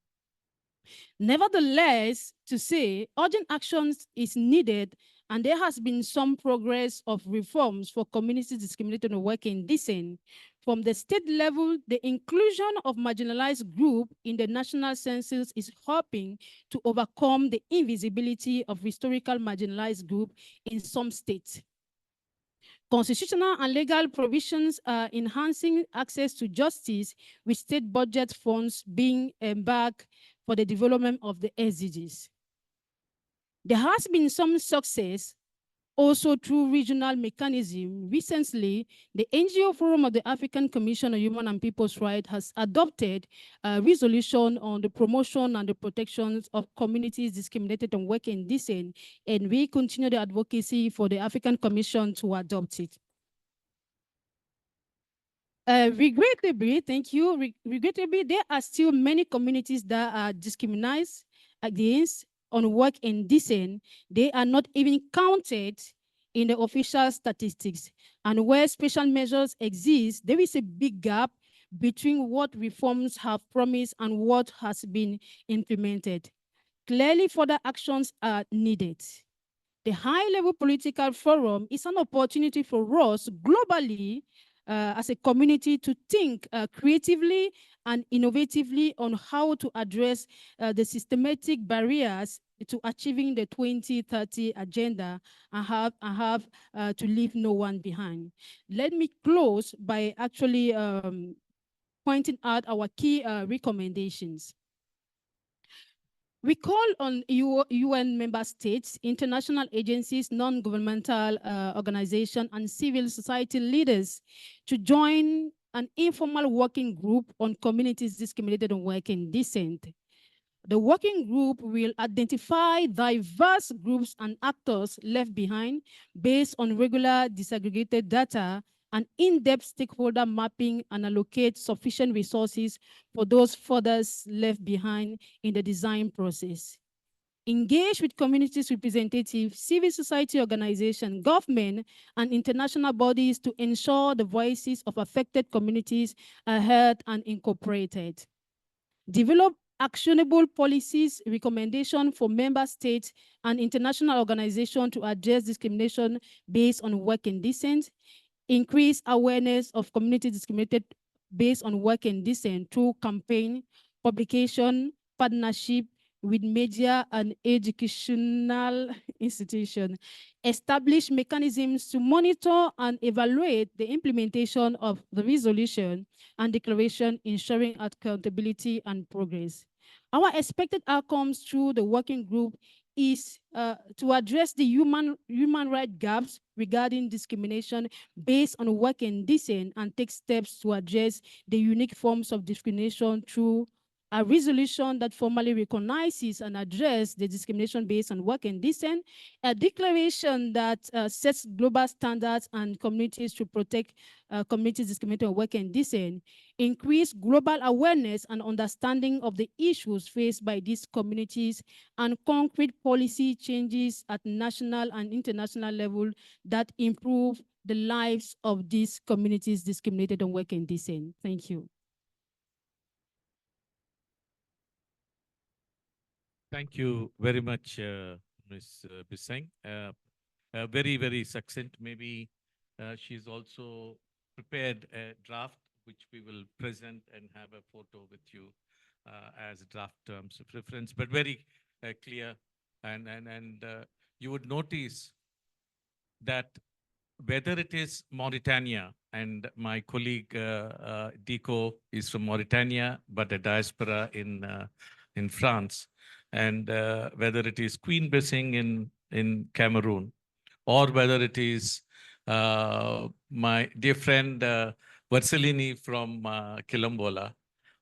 Nevertheless, to say urgent actions is needed, and there has been some progress of reforms for communities discriminated on work and decent. From the state level, the inclusion of marginalized groups in the national census is helping to overcome the invisibility of historical marginalized groups in some states. Constitutional and legal provisions are enhancing access to justice, with state budget funds being embarked for the development of the SDGs. There has been some success also through regional mechanism. Recently, the NGO Forum of the African Commission on Human and People's Rights has adopted a resolution on the promotion and the protection of communities discriminated on work and decent, and we continue the advocacy for the African Commission to adopt it. Regrettably, thank you. Regrettably, there are still many communities that are discriminated against on work and decent. They are not even counted in the official statistics. And where special measures exist, there is a big gap between what reforms have promised and what has been implemented. Clearly, further actions are needed. The high-level political forum is an opportunity for us globally as a community to think creatively and innovatively on how to address the systematic barriers to achieving the 2030 agenda and have to leave no one behind. Let me close by actually pointing out our key recommendations. We call on UN member states, international agencies, non-governmental organizations, and civil society leaders to join an informal working group on communities discriminated and working decent. The working group will identify diverse groups and actors left behind based on regular disaggregated data and in-depth stakeholder mapping, and allocate sufficient resources for those further left behind in the design process. Engage with communities representatives, civil society organizations, government, and international bodies to ensure the voices of affected communities are heard and incorporated. Develop actionable policies, recommendations for member states and international organizations to address discrimination based on work and decent. Increase awareness of community discriminated based on work and decent through campaign, publication, partnership with media and educational institutions. Establish mechanisms to monitor and evaluate the implementation of the resolution and declaration, ensuring accountability and progress. Our expected outcomes through the working group is to address the human rights gaps regarding discrimination based on work and decent, and take steps to address the unique forms of discrimination through a resolution that formally recognizes and addresses the discrimination based on work and decent, a declaration that sets global standards and communities to protect communities discriminated on work and decent, increase global awareness and understanding of the issues faced by these communities, and concrete policy changes at national and international level that improve the lives of these communities discriminated on work and decent. Thank you. Thank you very much, Ms. Bisseng. Very, very succinct. Maybe she's also prepared a draft, which we will present and have a photo with you as draft terms of reference, but very clear. And you would notice that whether it is Mauritania, and my colleague Dico is from Mauritania, but a diaspora in France, and whether it is Queen Bisseng in Cameroon, or whether it is my dear friend Varsalini from Quilombola,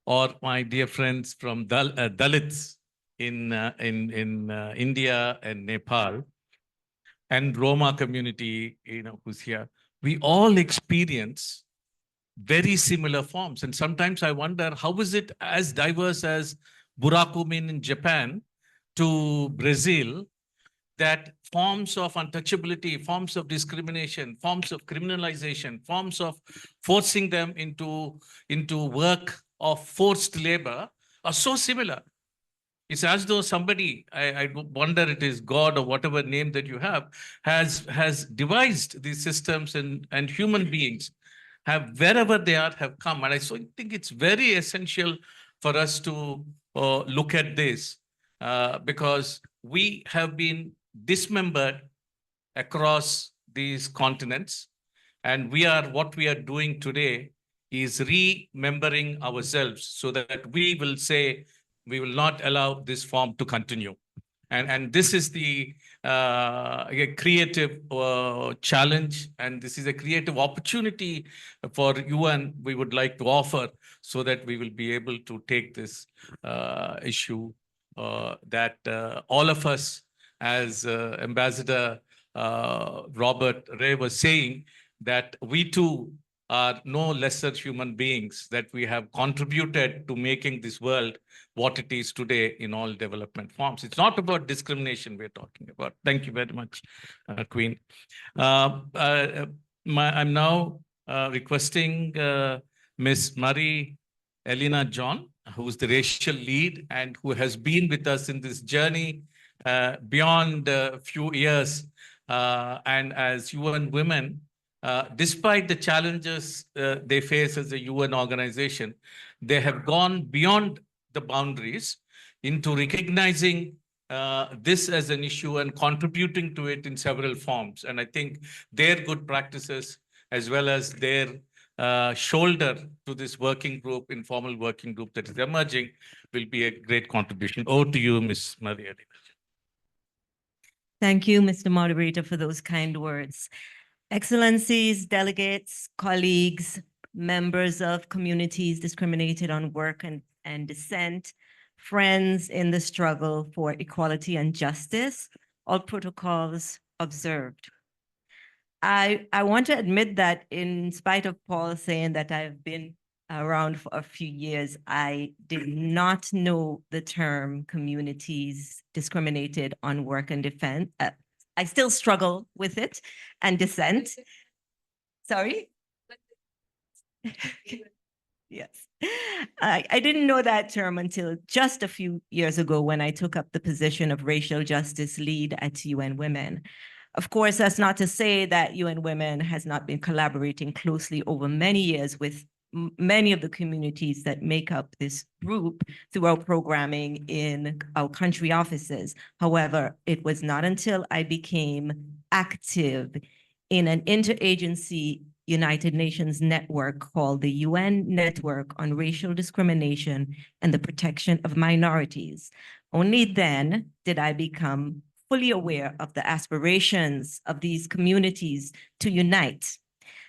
or my dear friends from Dalits in India and Nepal, and Roma community, who's here, we all experience very similar forms. And sometimes I wonder, how is it as diverse as Burakumin in Japan to Brazil, that forms of untouchability, forms of discrimination, forms of criminalization, forms of forcing them into work of forced labor are so similar. It's as though somebody, I wonder it is God or whatever name that you have, has devised these systems, and human beings have, wherever they are, have come. And I think it's very essential for us to look at this because we have been dismembered across these continents. And what we are doing today is remembering ourselves so that we will say, we will not allow this form to continue. And this is the creative challenge, and this is a creative opportunity for UN we would like to offer, so that we will be able to take this issue that all of us, as Ambassador Robert Ray was saying, that we too are no lesser human beings, that we have contributed to making this world what it is today in all development forms. It's not about discrimination we're talking about. Thank you very much, Queen. I'm now requesting Ms. Marie Elena John, who's the racial lead and who has been with us in this journey beyond a few years. And as UN Women, despite the challenges they face as a UN organization, they have gone beyond the boundaries into recognizing this as an issue and contributing to it in several forms. And I think their good practices, as well as their shoulder to this working group, informal working group that is emerging, will be a great contribution. Over to you, Ms. Maria. Thank you, Mr. Moderator, for those kind words. Excellencies, delegates, colleagues, members of Communities Discriminated on Work and Dissent, friends in the struggle for equality and justice, all protocols observed. I want to admit that in spite of Paul saying that I've been around for a few years, I did not know the term Communities Discriminated on Work and Defense. I still struggle with it and dissent. Sorry? Yes. I didn't know that term until just a few years ago when I took up the position of racial justice lead at UN Women. Of course, that's not to say that UN Women has not been collaborating closely over many years with many of the communities that make up this group through our programming in our country offices. However, it was not until I became active in an interagency United Nations network called the UN Network on Racial Discrimination and the Protection of Minorities. Only then did I become fully aware of the aspirations of these communities to unite,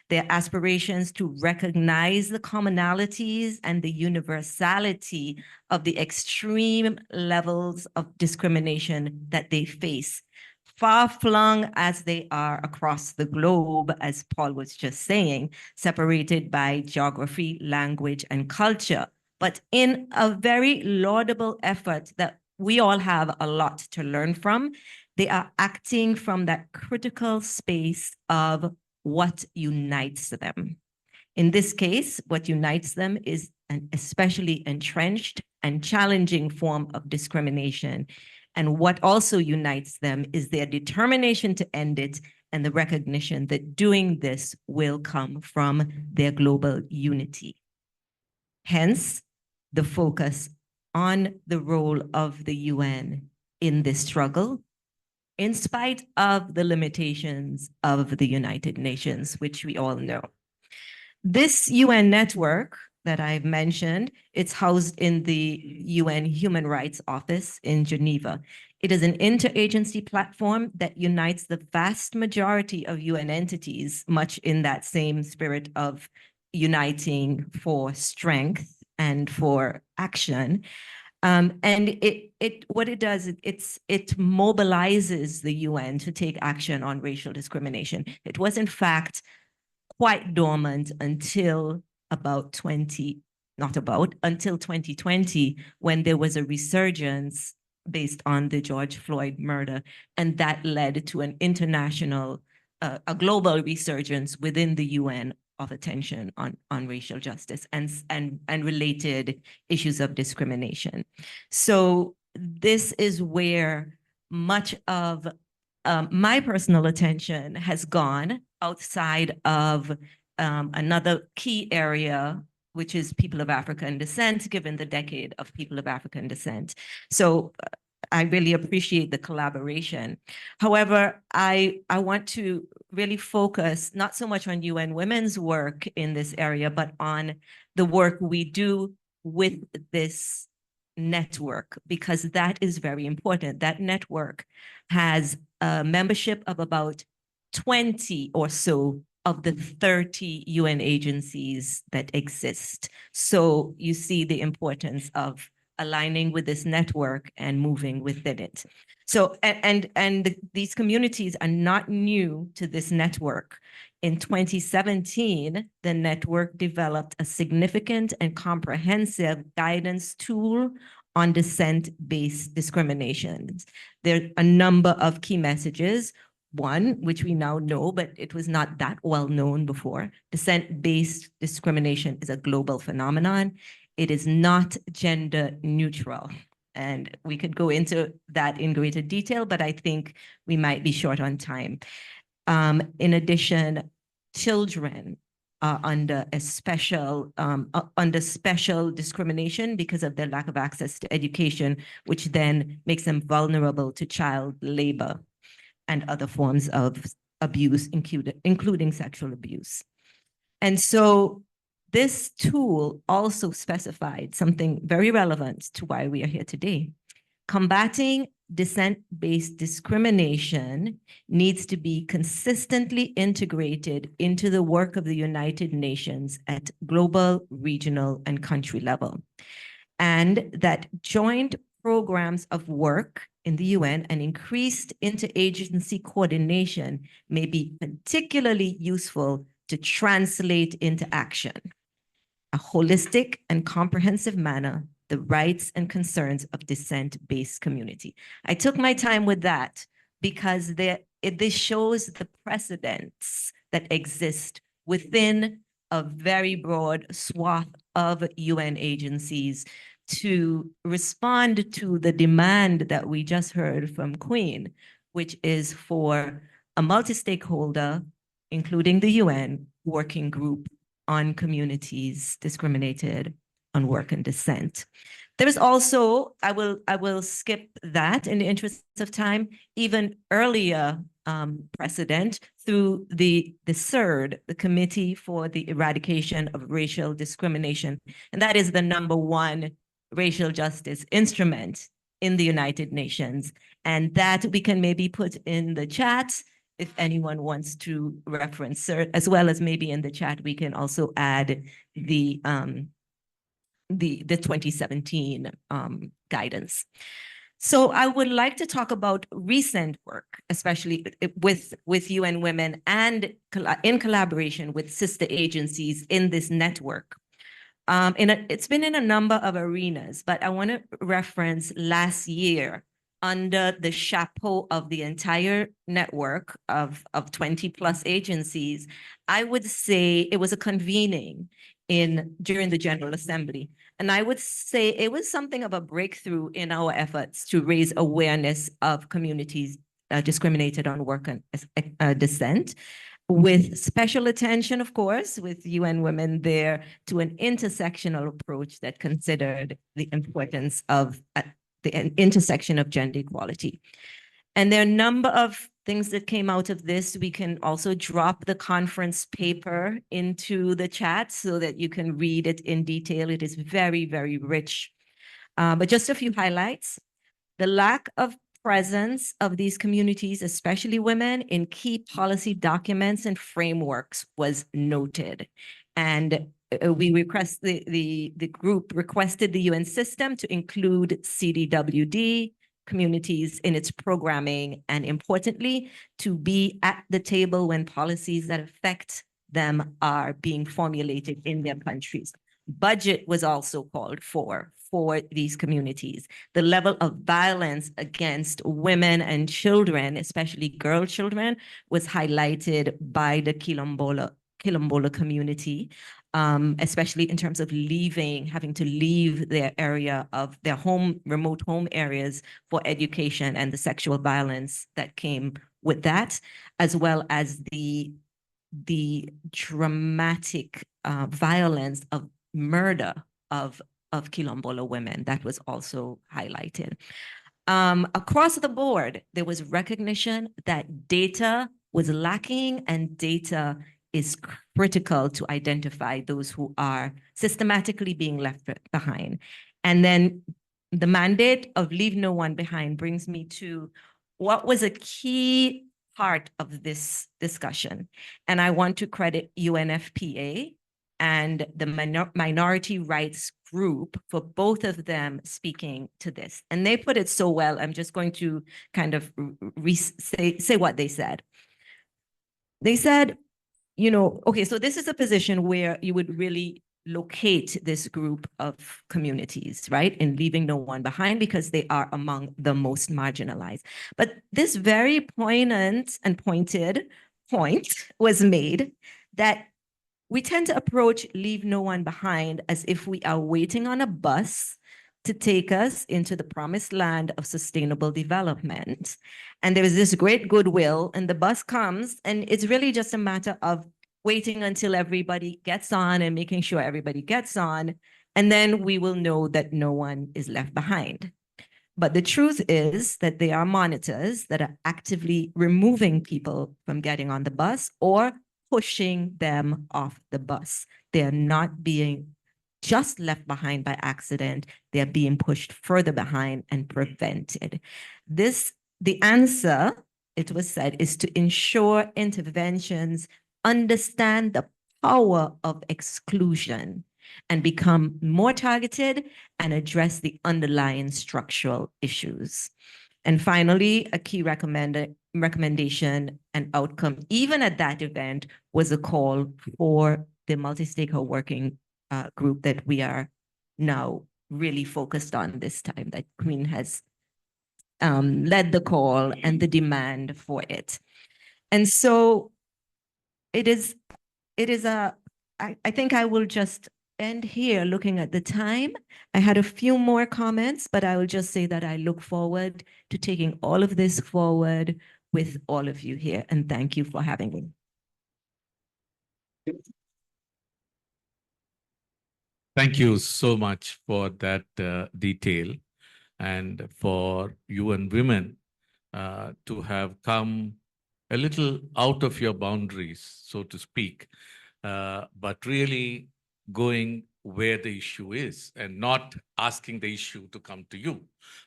their aspirations to recognize the commonalities and the universality of the extreme levels of discrimination that they face, far-flung as they are across the globe, as Paul was just saying, separated by geography, language, and culture, but in a very laudable effort that we all have a lot to learn from. They are acting from that critical space of what unites them. In this case, what unites them is an especially entrenched and challenging form of discrimination. And what also unites them is their determination to end it and the recognition that doing this will come from their global unity. Hence, the focus on the role of the UN in this struggle, in spite of the limitations of the United Nations, which we all know. This UN network that I've mentioned, it's housed in the UN Human Rights Office in Geneva. It is an interagency platform that unites the vast majority of UN entities, much in that same spirit of uniting for strength and for action. And what it does, it mobilizes the UN to take action on racial discrimination. It was in fact quite dormant until until 2020, when there was a resurgence based on the George Floyd murder, and that led to an international, a global resurgence within the UN of attention on racial justice and related issues of discrimination. So this is where much of my personal attention has gone outside of another key area, which is people of African descent, given the decade of people of African descent. So I really appreciate the collaboration. However, I want to really focus not so much on UN Women's work in this area, but on the work we do with this network, because that is very important. That network has a membership of about 20 or so of the 30 UN agencies that exist. So you see the importance of aligning with this network and moving within it. So, and these communities are not new to this network. In 2017, the network developed a significant and comprehensive guidance tool on descent-based discriminations. There are a number of key messages. One, which we now know, but it was not that well known before. Descent-based discrimination is a global phenomenon. It is not gender neutral. And we could go into that in greater detail, but I think we might be short on time. In addition, children are under special discrimination because of their lack of access to education, which then makes them vulnerable to child labor and other forms of abuse, including sexual abuse. And so this tool also specified something very relevant to why we are here today. Combating descent-based discrimination needs to be consistently integrated into the work of the United Nations at global, regional, and country level. And that joint programs of work in the UN and increased interagency coordination may be particularly useful to translate into action, a holistic and comprehensive manner, the rights and concerns of descent-based community. I took my time with that because this shows the precedents that exist within a very broad swath of UN agencies to respond to the demand that we just heard from Queen, which is for a multi-stakeholder, including the UN, working group on communities discriminated on work and descent. There is also, I will skip that in the interest of time, even earlier precedent through the CERD, the Committee for the Eradication of Racial Discrimination. And that is the #1 racial justice instrument in the United Nations. And that we can maybe put in the chat if anyone wants to reference CERD, as well as maybe in the chat, we can also add the 2017 guidance. So I would like to talk about recent work, especially with UN Women and in collaboration with sister agencies in this network. It's been in a number of arenas, but I want to reference last year under the chapeau of the entire network of 20 plus agencies. I would say it was a convening during the General Assembly. And I would say it was something of a breakthrough in our efforts to raise awareness of communities discriminated on work and descent, with special attention, of course, with UN Women there to an intersectional approach that considered the importance of the intersection of gender equality. And there are a number of things that came out of this. We can also drop the conference paper into the chat so that you can read it in detail. It is very, very rich. But just a few highlights. The lack of presence of these communities, especially women, in key policy documents and frameworks was noted. And the group requested the UN system to include CDWD communities in its programming, and importantly, to be at the table when policies that affect them are being formulated in their countries. Budget was also called for these communities. The level of violence against women and children, especially girl children, was highlighted by the Quilombola community, especially in terms of having to leave their area of their remote home areas for education, and the sexual violence that came with that, as well as the dramatic violence of murder of Quilombola women. That was also highlighted. Across the board, there was recognition that data was lacking, and data is critical to identify those who are systematically being left behind. And then the mandate of Leave No One Behind brings me to what was a key part of this discussion. And I want to credit UNFPA and the Minority Rights Group for both of them speaking to this. And they put it so well. I'm just going to kind of say what they said. They said, you know, okay, so this is a position where you would really locate this group of communities, right? And leaving no one behind because they are among the most marginalized. But this very poignant and pointed point was made that we tend to approach leave no one behind as if we are waiting on a bus to take us into the promised land of sustainable development. And there is this great goodwill and the bus comes and it's really just a matter of waiting until everybody gets on and making sure everybody gets on. And then we will know that no one is left behind. But the truth is that there are monitors that are actively removing people from getting on the bus or pushing them off the bus. They're not being just left behind by accident. They're being pushed further behind and prevented. The answer, it was said, is to ensure interventions understand the power of exclusion and become more targeted and address the underlying structural issues. And finally, a key recommendation and outcome, even at that event, was a call for the multi-stakeholder working group that we are now really focused on this time, that Queen has led the call and the demand for it. And so I think I will just end here looking at the time. I had a few more comments, but I will just say that I look forward to taking all of this forward with all of you here. And thank you for having me. Thank you so much for that detail and for UN Women to have come a little out of your boundaries, so to speak, but really going where the issue is and not asking the issue to come to you.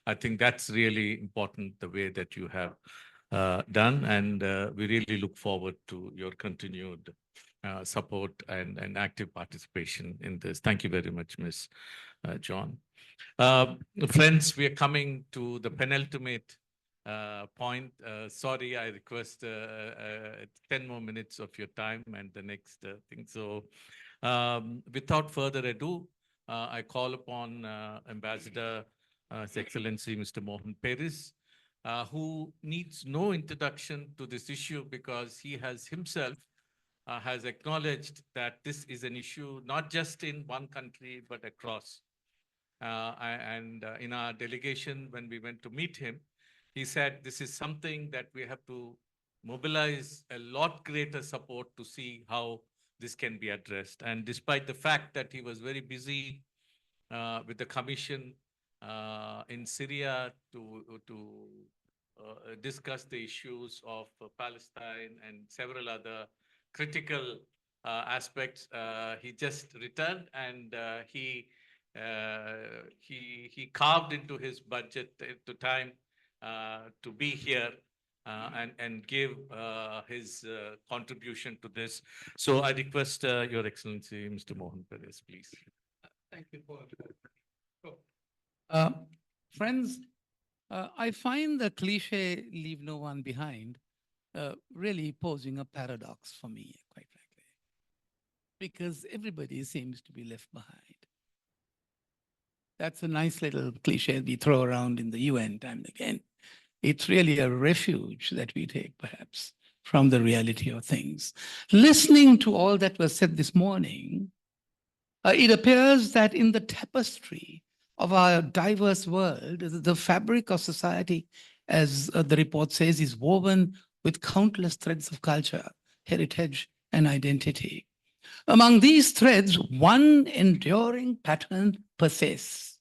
I think that's really important, the way that you have done, and we really look forward to your continued support and active participation in this. Thank you very much, Ms. John. Friends, we are coming to the penultimate point. Sorry, I request 10 more minutes of your time and the next thing. So without further ado, I call upon Ambassador His Excellency Mr. Mohan Pieris, who needs no introduction to this issue because he has himself has acknowledged that this is an issue not just in one country, but across. In our delegation, when we went to meet him, he said this is something that we have to mobilize a lot greater support to see how this can be addressed. And despite the fact that he was very busy with the commission in Syria to discuss the issues of Palestine and several other critical aspects, he just returned and he carved into his budget to time to be here and give his contribution to this. So I request Your Excellency, Mr. Mohan Pieris, please. Thank you for friends, I find the cliche leave no one behind really posing a paradox for me, quite frankly, because everybody seems to be left behind. That's a nice little cliche we throw around in the UN time and again. It's really a refuge that we take, perhaps, from the reality of things. Listening to all that was said this morning, it appears that in the tapestry of our diverse world, the fabric of society, as the report says, is woven with countless threads of culture, heritage, and identity. Among these threads, one enduring pattern persists.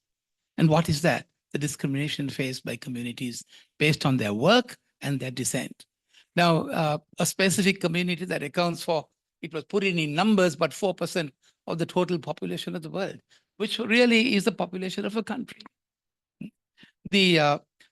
And what is that? The discrimination faced by communities based on their work and their descent. Now, a specific community that accounts for, it was put in numbers, but 4% of the total population of the world, which really is the population of a country.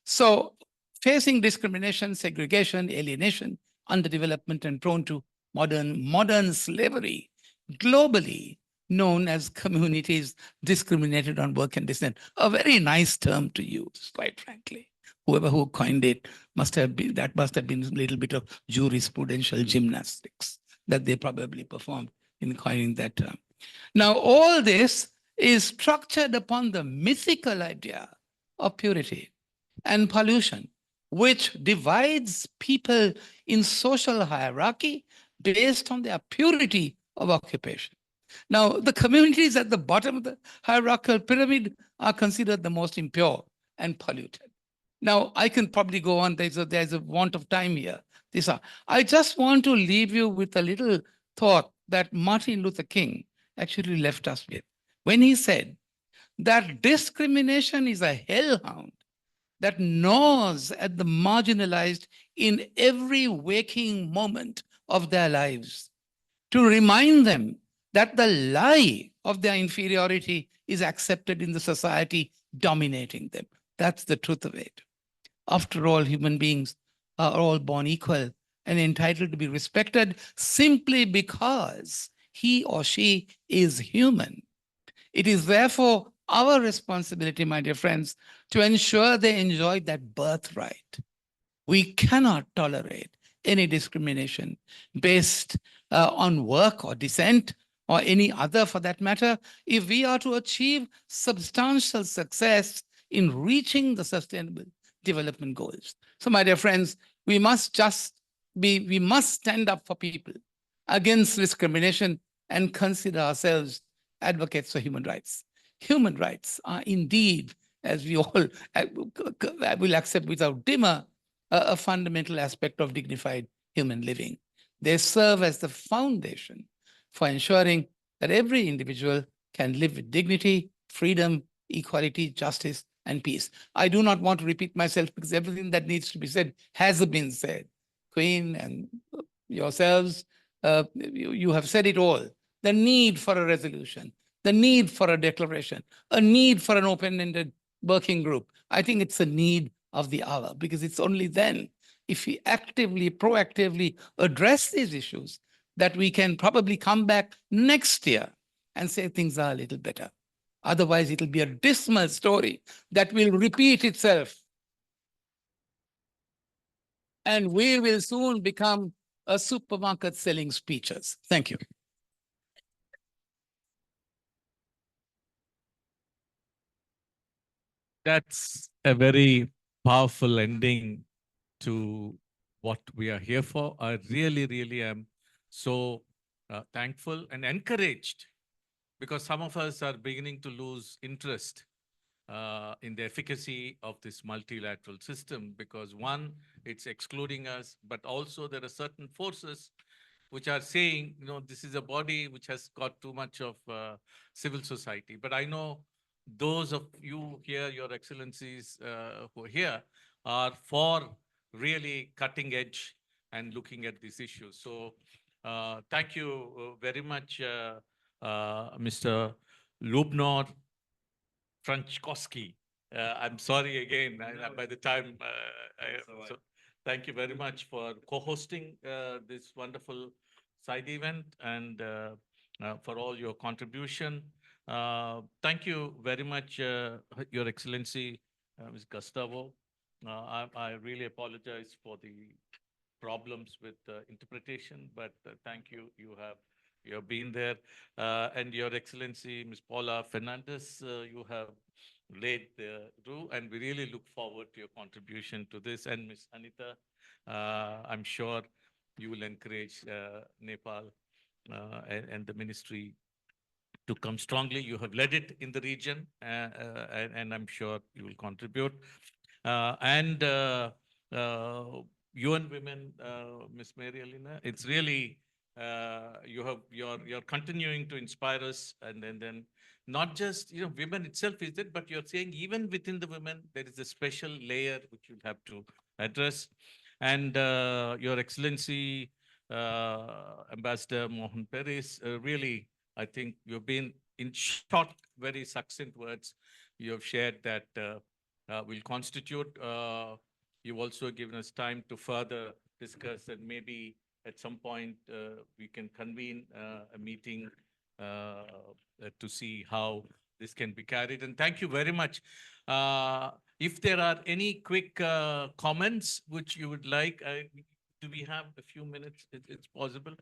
So facing discrimination, segregation, alienation, underdevelopment, and prone to modern slavery, globally known as communities discriminated on work and descent. A very nice term to use, quite frankly. Whoever who coined it must have been a little bit of jurisprudential gymnastics. that they probably performed in coining that term. Now, all this is structured upon the mythical idea of purity and pollution, which divides people in social hierarchy based on their purity of occupation. Now, the communities at the bottom of the hierarchical pyramid are considered the most impure and polluted. Now, I can probably go on. There's a want of time here. I just want to leave you with a little thought that Martin Luther King actually left us with when he said that discrimination is a hellhound that gnaws at the marginalized in every waking moment of their lives, to remind them that the lie of their inferiority is accepted in the society dominating them. That's the truth of it. After all, human beings are all born equal and entitled to be respected simply because he or she is human. It is therefore our responsibility, my dear friends, to ensure they enjoy that birthright. We cannot tolerate any discrimination based on work or descent or any other for that matter, if we are to achieve substantial success in reaching the sustainable development goals. So my dear friends, we must stand up for people against discrimination and consider ourselves advocates for human rights. Human rights are indeed, as we all will accept without dimmer, a fundamental aspect of dignified human living. They serve as the foundation for ensuring that every individual can live with dignity, freedom, equality, justice, and peace. I do not want to repeat myself because everything that needs to be said has been said. Queen and yourselves, you have said it all. The need for a resolution, the need for a declaration, a need for an open-ended working group. I think it's a need of the hour because it's only then, if we actively, proactively address these issues, that we can probably come back next year and say things are a little better. Otherwise, it'll be a dismal story that will repeat itself. And we will soon become a supermarket selling speeches. Thank you. That's a very powerful ending to what we are here for. I really, really am so thankful and encouraged, because some of us are beginning to lose interest in the efficacy of this multilateral system, because one, it's excluding us, but also there are certain forces which are saying, you know, this is a body which has got too much of civil society. But I know those of you here, your excellencies who are here, are for really cutting edge and looking at these issues. So thank you very much, Mr. Ljubomir Frchkoski. I'm sorry again, by the time, so thank you very much for co-hosting this wonderful side event and for all your contribution. Thank you very much, Your Excellency, Ms. Gustavo. I really apologize for the problems with interpretation, but thank you. You have been there. And Your Excellency, Ms. Paula Fernandez, you have laid the rule, and we really look forward to your contribution to this. And Ms. Anita, I'm sure you will encourage Nepal and the ministry to come strongly. You have led it in the region, and I'm sure you will contribute. UN Women, Ms. Mary Elena, it's really, you're continuing to inspire us, and then not just, you know, women itself is it, but you're saying even within the women, there is a special layer which you'll have to address. And Your Excellency, Ambassador Mohan Pieris, really, I think you've been, in short, very succinct words, you have shared that will constitute. You've also given us time to further discuss, and maybe at some point we can convene a meeting to see how this can be carried. And thank you very much. If there are any quick comments which you would like, do we have a few minutes? It's possible.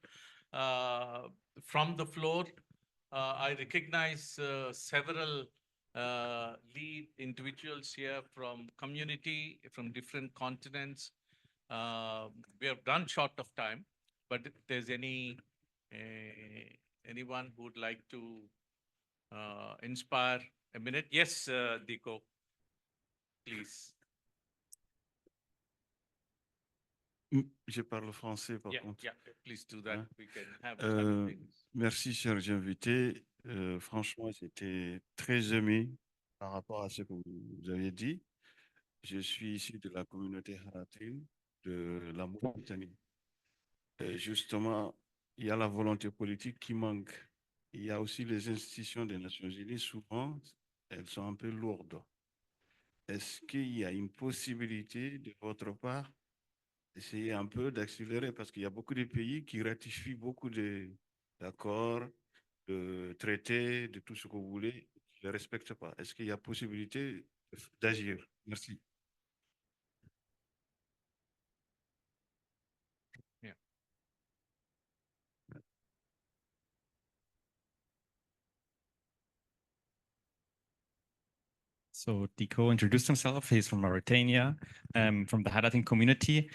from the floor. I recognize several lead individuals here from community, from different continents. We have run short of time, but if there's anyone who would like to inspire a minute. Yes, Diko, please. Je parle français par contre. Yeah, please do that. Hein? We can have Merci, chers invités. Franchement, j'étais très ému par rapport à ce que vous avez dit. Je suis issu de la communauté Haratin de la Mauritanie. Justement, il y a la volonté politique qui manque. Il y a aussi les institutions des Nations Unies, souvent, elles sont un peu lourdes. Est-ce qu'il y a une possibilité de votre part d'essayer un peu d'accélérer, parce qu'il y a beaucoup de pays qui ratifient beaucoup d'accords, de traités, de tout ce que vous voulez, qui ne le respectent pas. Est-ce qu'il y a possibilité d'agir? Merci. So Diko introduced himself. He's from Mauritania, from the Haratin community.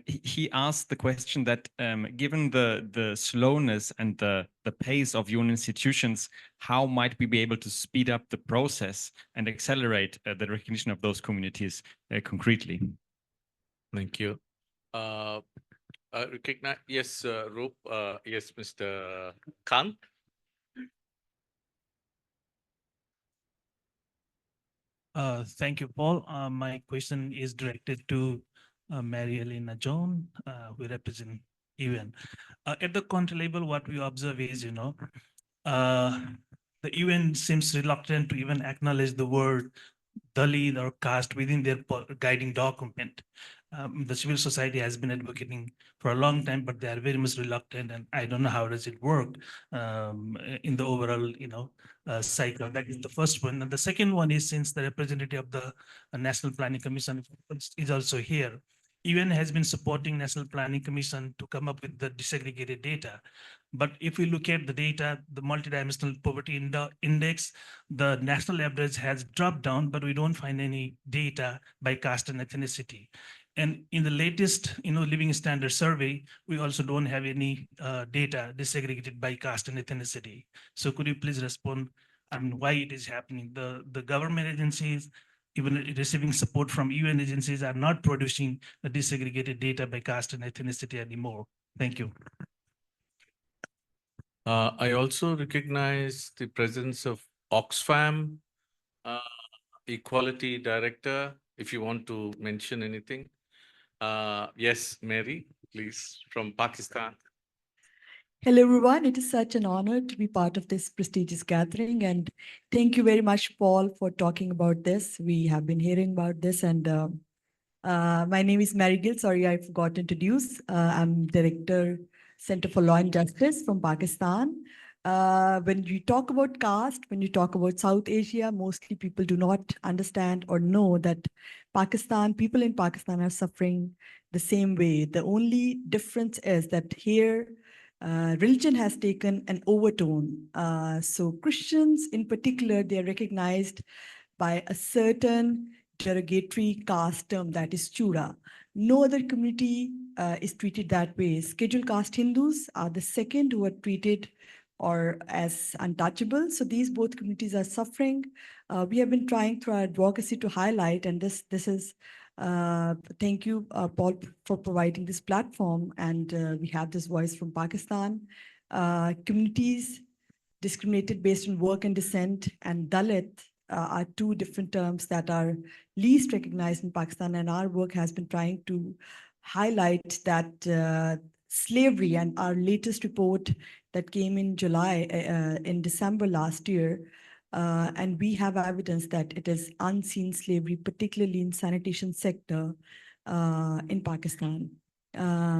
He asked the question that given the slowness and the pace of UN institutions, how might we be able to speed up the process and accelerate the recognition of those communities concretely? Thank you. Recognize, yes, Roop, yes, Mr. Khan. Thank you, Paul. My question is directed to Mary Elena John, who represent UN. At the country level, what we observe is, the UN seems reluctant to even acknowledge the word Dalit or caste within their guiding document. The civil society has been advocating for a long time, but they are very much reluctant, and I don't know how does it work in the overall, cycle. That is the first one. And the second one is, since the representative of the National Planning Commission is also here, UN has been supporting National Planning Commission to come up with the disaggregated data. But if we look at the data, the multidimensional poverty index, the national average has dropped down, but we don't find any data by caste and ethnicity. And in the latest, living standard survey, we also don't have any data disaggregated by caste and ethnicity. So could you please respond on why it is happening? The government agencies, even receiving support from UN agencies, are not producing the disaggregated data by caste and ethnicity anymore. Thank you. I also recognize the presence of Oxfam, Equality Director, if you want to mention anything. Yes, Mary, please, from Pakistan. Hello, everyone. It is such an honor to be part of this prestigious gathering. And thank you very much, Paul, for talking about this. We have been hearing about this. And my name is Mary Gill. Sorry, I forgot to introduce. I'm Director, Center for Law and Justice from Pakistan. When you talk about caste, when you talk about South Asia, mostly people do not understand or know that people in Pakistan are suffering the same way. The only difference is that here, religion has taken an overtone. So Christians in particular, they are recognized by a certain derogatory caste term, that is Chura. No other community is treated that way. Scheduled caste Hindus are the second who are treated or as untouchable. So these both communities are suffering. We have been trying through our advocacy to highlight, and this is, thank you, Paul, for providing this platform. And we have this voice from Pakistan. Communities discriminated based on work and descent, and Dalit are two different terms that are least recognized in Pakistan. And our work has been trying to highlight that slavery, and our latest report that came in in December last year, and we have evidence that it is unseen slavery, particularly in sanitation sector in Pakistan.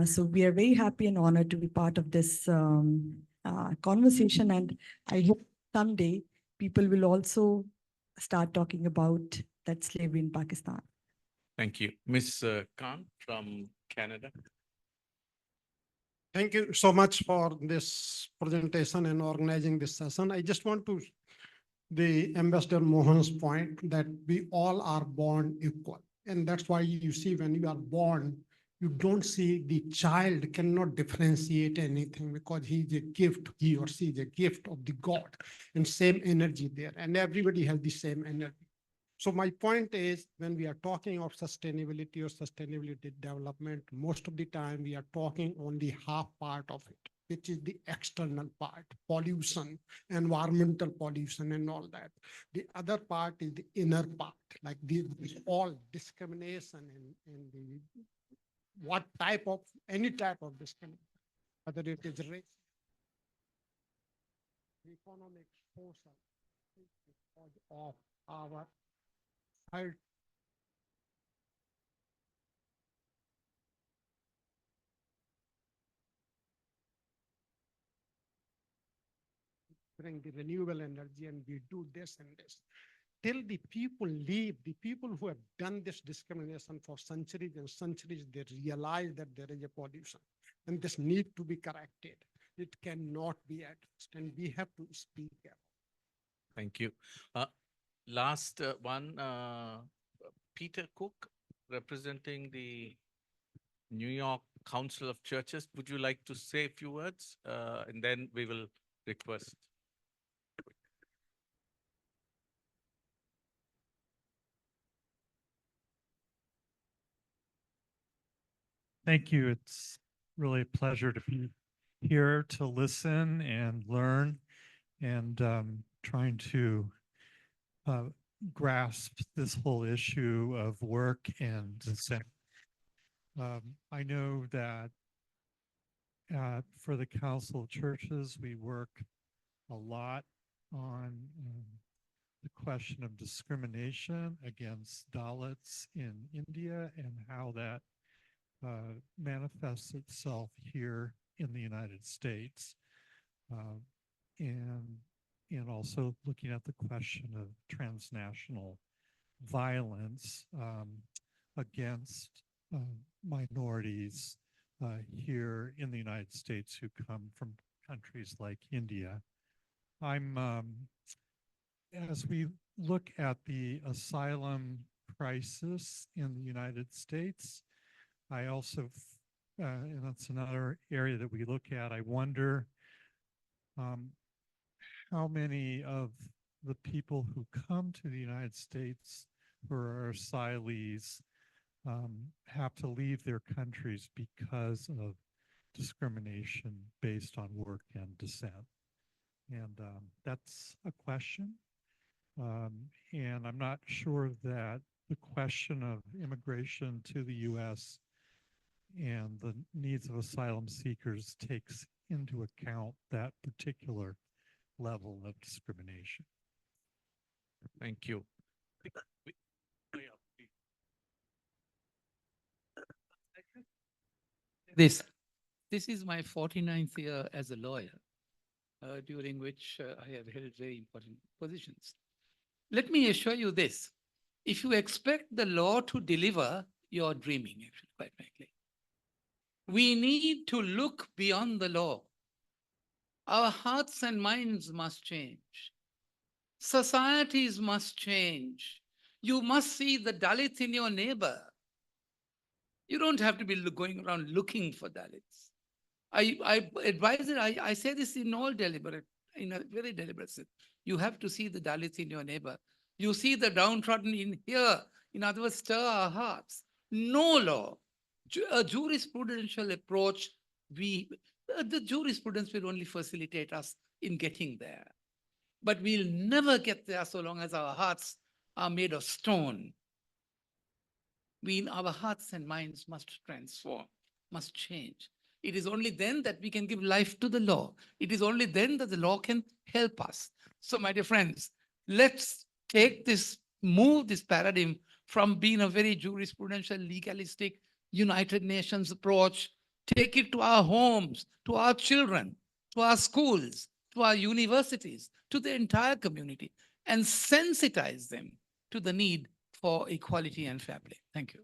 So we are very happy and honored to be part of this conversation, and I hope someday people will also start talking about that slavery in Pakistan. Thank you. Ms. Khan from Canada. Thank you so much for this presentation and organizing this session. I just want to, the Ambassador Mohan's point that we all are born equal. And that's why you see when you are born, you don't see the child cannot differentiate anything because he's a gift, he or she is a gift of the God and same energy there. And everybody has the same energy. So my point is, when we are talking of sustainability or sustainability development, most of the time we are talking only half part of it, which is the external part, pollution, environmental pollution and all that. The other part is the inner part, like the all discrimination in the what type of, any type of discrimination, whether it is race, economic, social, of our health. Bring the renewable energy and we do this and this. Till the people leave, the people who have done this discrimination for centuries and centuries, they realize that there is a pollution and this need to be corrected. It cannot be addressed and we have to speak up. Thank you. Last one, Peter Cook, representing the New York Council of Churches. Would you like to say a few words? And then we will request. Thank you. It's really a pleasure to be here to listen and learn and trying to grasp this whole issue of work and dissent. I know that for the Council of Churches, we work a lot on the question of discrimination against Dalits in India and how that manifests itself here in the United States, and also looking at the question of transnational violence against minorities here in the United States who come from countries like India. As we look at the asylum crisis in the United States, I also, and that's another area that we look at, I wonder how many of the people who come to the United States who are asylees have to leave their countries because of discrimination based on work and dissent. And that's a question. And I'm not sure that the question of immigration to the US and the needs of asylum seekers takes into account that particular level of discrimination. Thank you. This is my 49th year as a lawyer, during which I have held very important positions. Let me assure you this. If you expect the law to deliver, you're dreaming, actually, quite frankly. We need to look beyond the law. Our hearts and minds must change. Societies must change. You must see the Dalit in your neighbor. You don't have to be going around looking for Dalits. I advise it, I say this in all deliberate, in a very deliberate sense. You have to see the Dalits in your neighbor. You see the downtrodden in here. In other words, stir our hearts. No law, a jurisprudential approach, the jurisprudence will only facilitate us in getting there. But we'll never get there so long as our hearts are made of stone. Our hearts and minds must transform, must change. It is only then that we can give life to the law. It is only then that the law can help us. So, my dear friends, let's take this, move this paradigm from being a very jurisprudential, legalistic, United Nations approach, take it to our homes, to our children, to our schools, to our universities, to the entire community, and sensitize them to the need for equality and fair play. Thank you.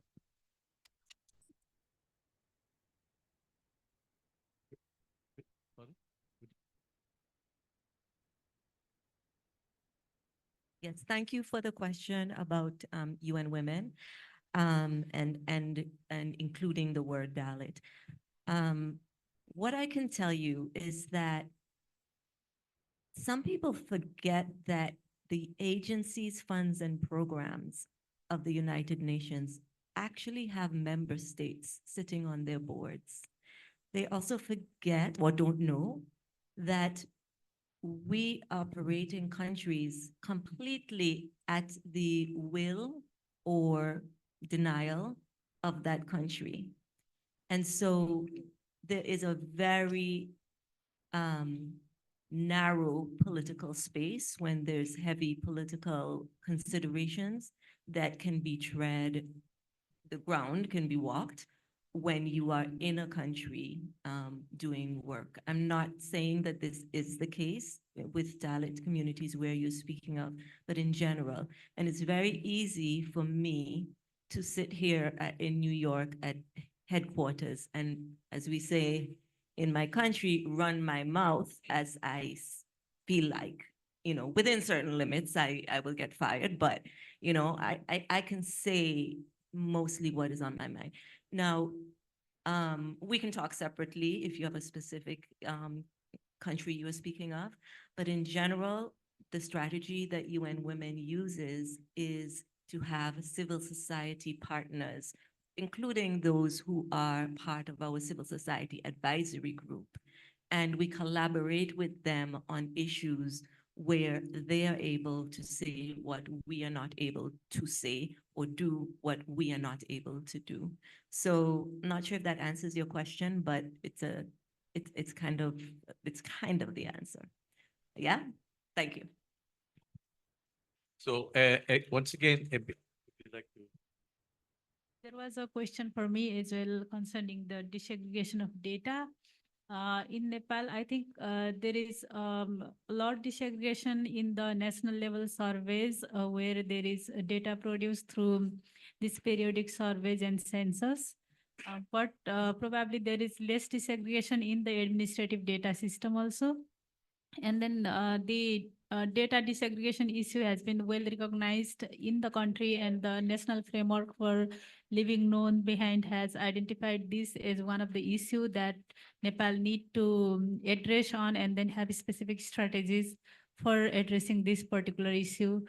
Yes, thank you for the question about UN Women and including the word Dalit. What I can tell you is that some people forget that the agencies, funds, and programs of the United Nations actually have member states sitting on their boards. They also forget or don't know that we operate in countries completely at the will or denial of that country. And so there is a very narrow political space when there's heavy political considerations that can be tread, the ground can be walked when you are in a country doing work. I'm not saying that this is the case with Dalit communities where you're speaking of, but in general. And it's very easy for me to sit here in New York at headquarters and, as we say in my country, run my mouth as I feel like, you know, within certain limits, I will get fired, but, you know, I can say mostly what is on my mind. Now, we can talk separately if you have a specific country you are speaking of, but in general, the strategy that UN Women uses is to have civil society partners, including those who are part of our civil society advisory group. And we collaborate with them on issues where they are able to say what we are not able to say or do what we are not able to do. So I'm not sure if that answers your question, but it's kind of the answer. Yeah, thank you. So once again, if you'd like to. There was a question for me as well concerning the desegregation of data. In Nepal, I think there is a lot of desegregation in the national level surveys where there is data produced through this periodic surveys and census. But probably there is less desegregation in the administrative data system also. And then the data desegregation issue has been well recognized in the country, and the National Framework for Living Known Behind has identified this as one of the issues that Nepal need to address on, and then have specific strategies for addressing this particular issue.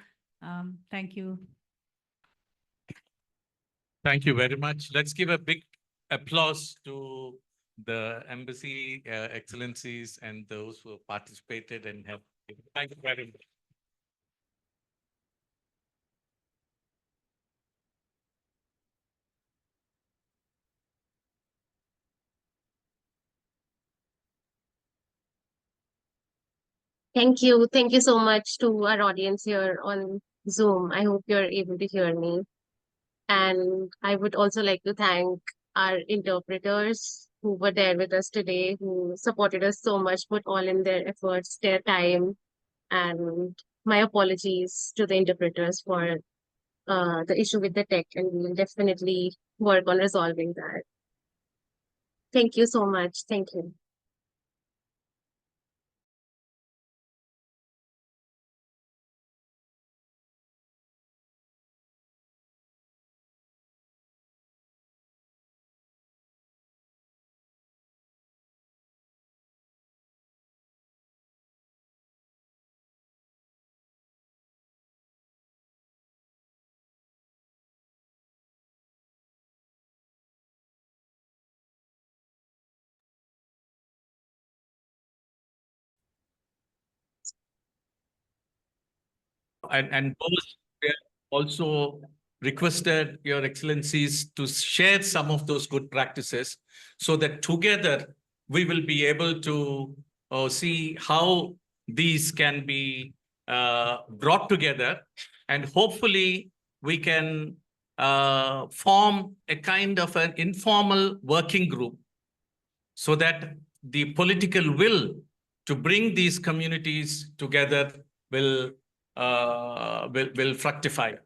Thank you. Thank you very much. Let's give a big applause to the embassy excellencies and those who have participated and have. Thank you very much. Thank you. Thank you so much to our audience here on Zoom. I hope you're able to hear me. And I would also like to thank our interpreters who were there with us today, who supported us so much, put all in their efforts, their time. And my apologies to the interpreters for the issue with the tech, and we'll definitely work on resolving that. Thank you so much. Thank you. And those also requested your excellencies to share some of those good practices so that together we will be able to see how these can be brought together, and hopefully we can form a kind of an informal working group so that the political will to bring these communities together will fructify.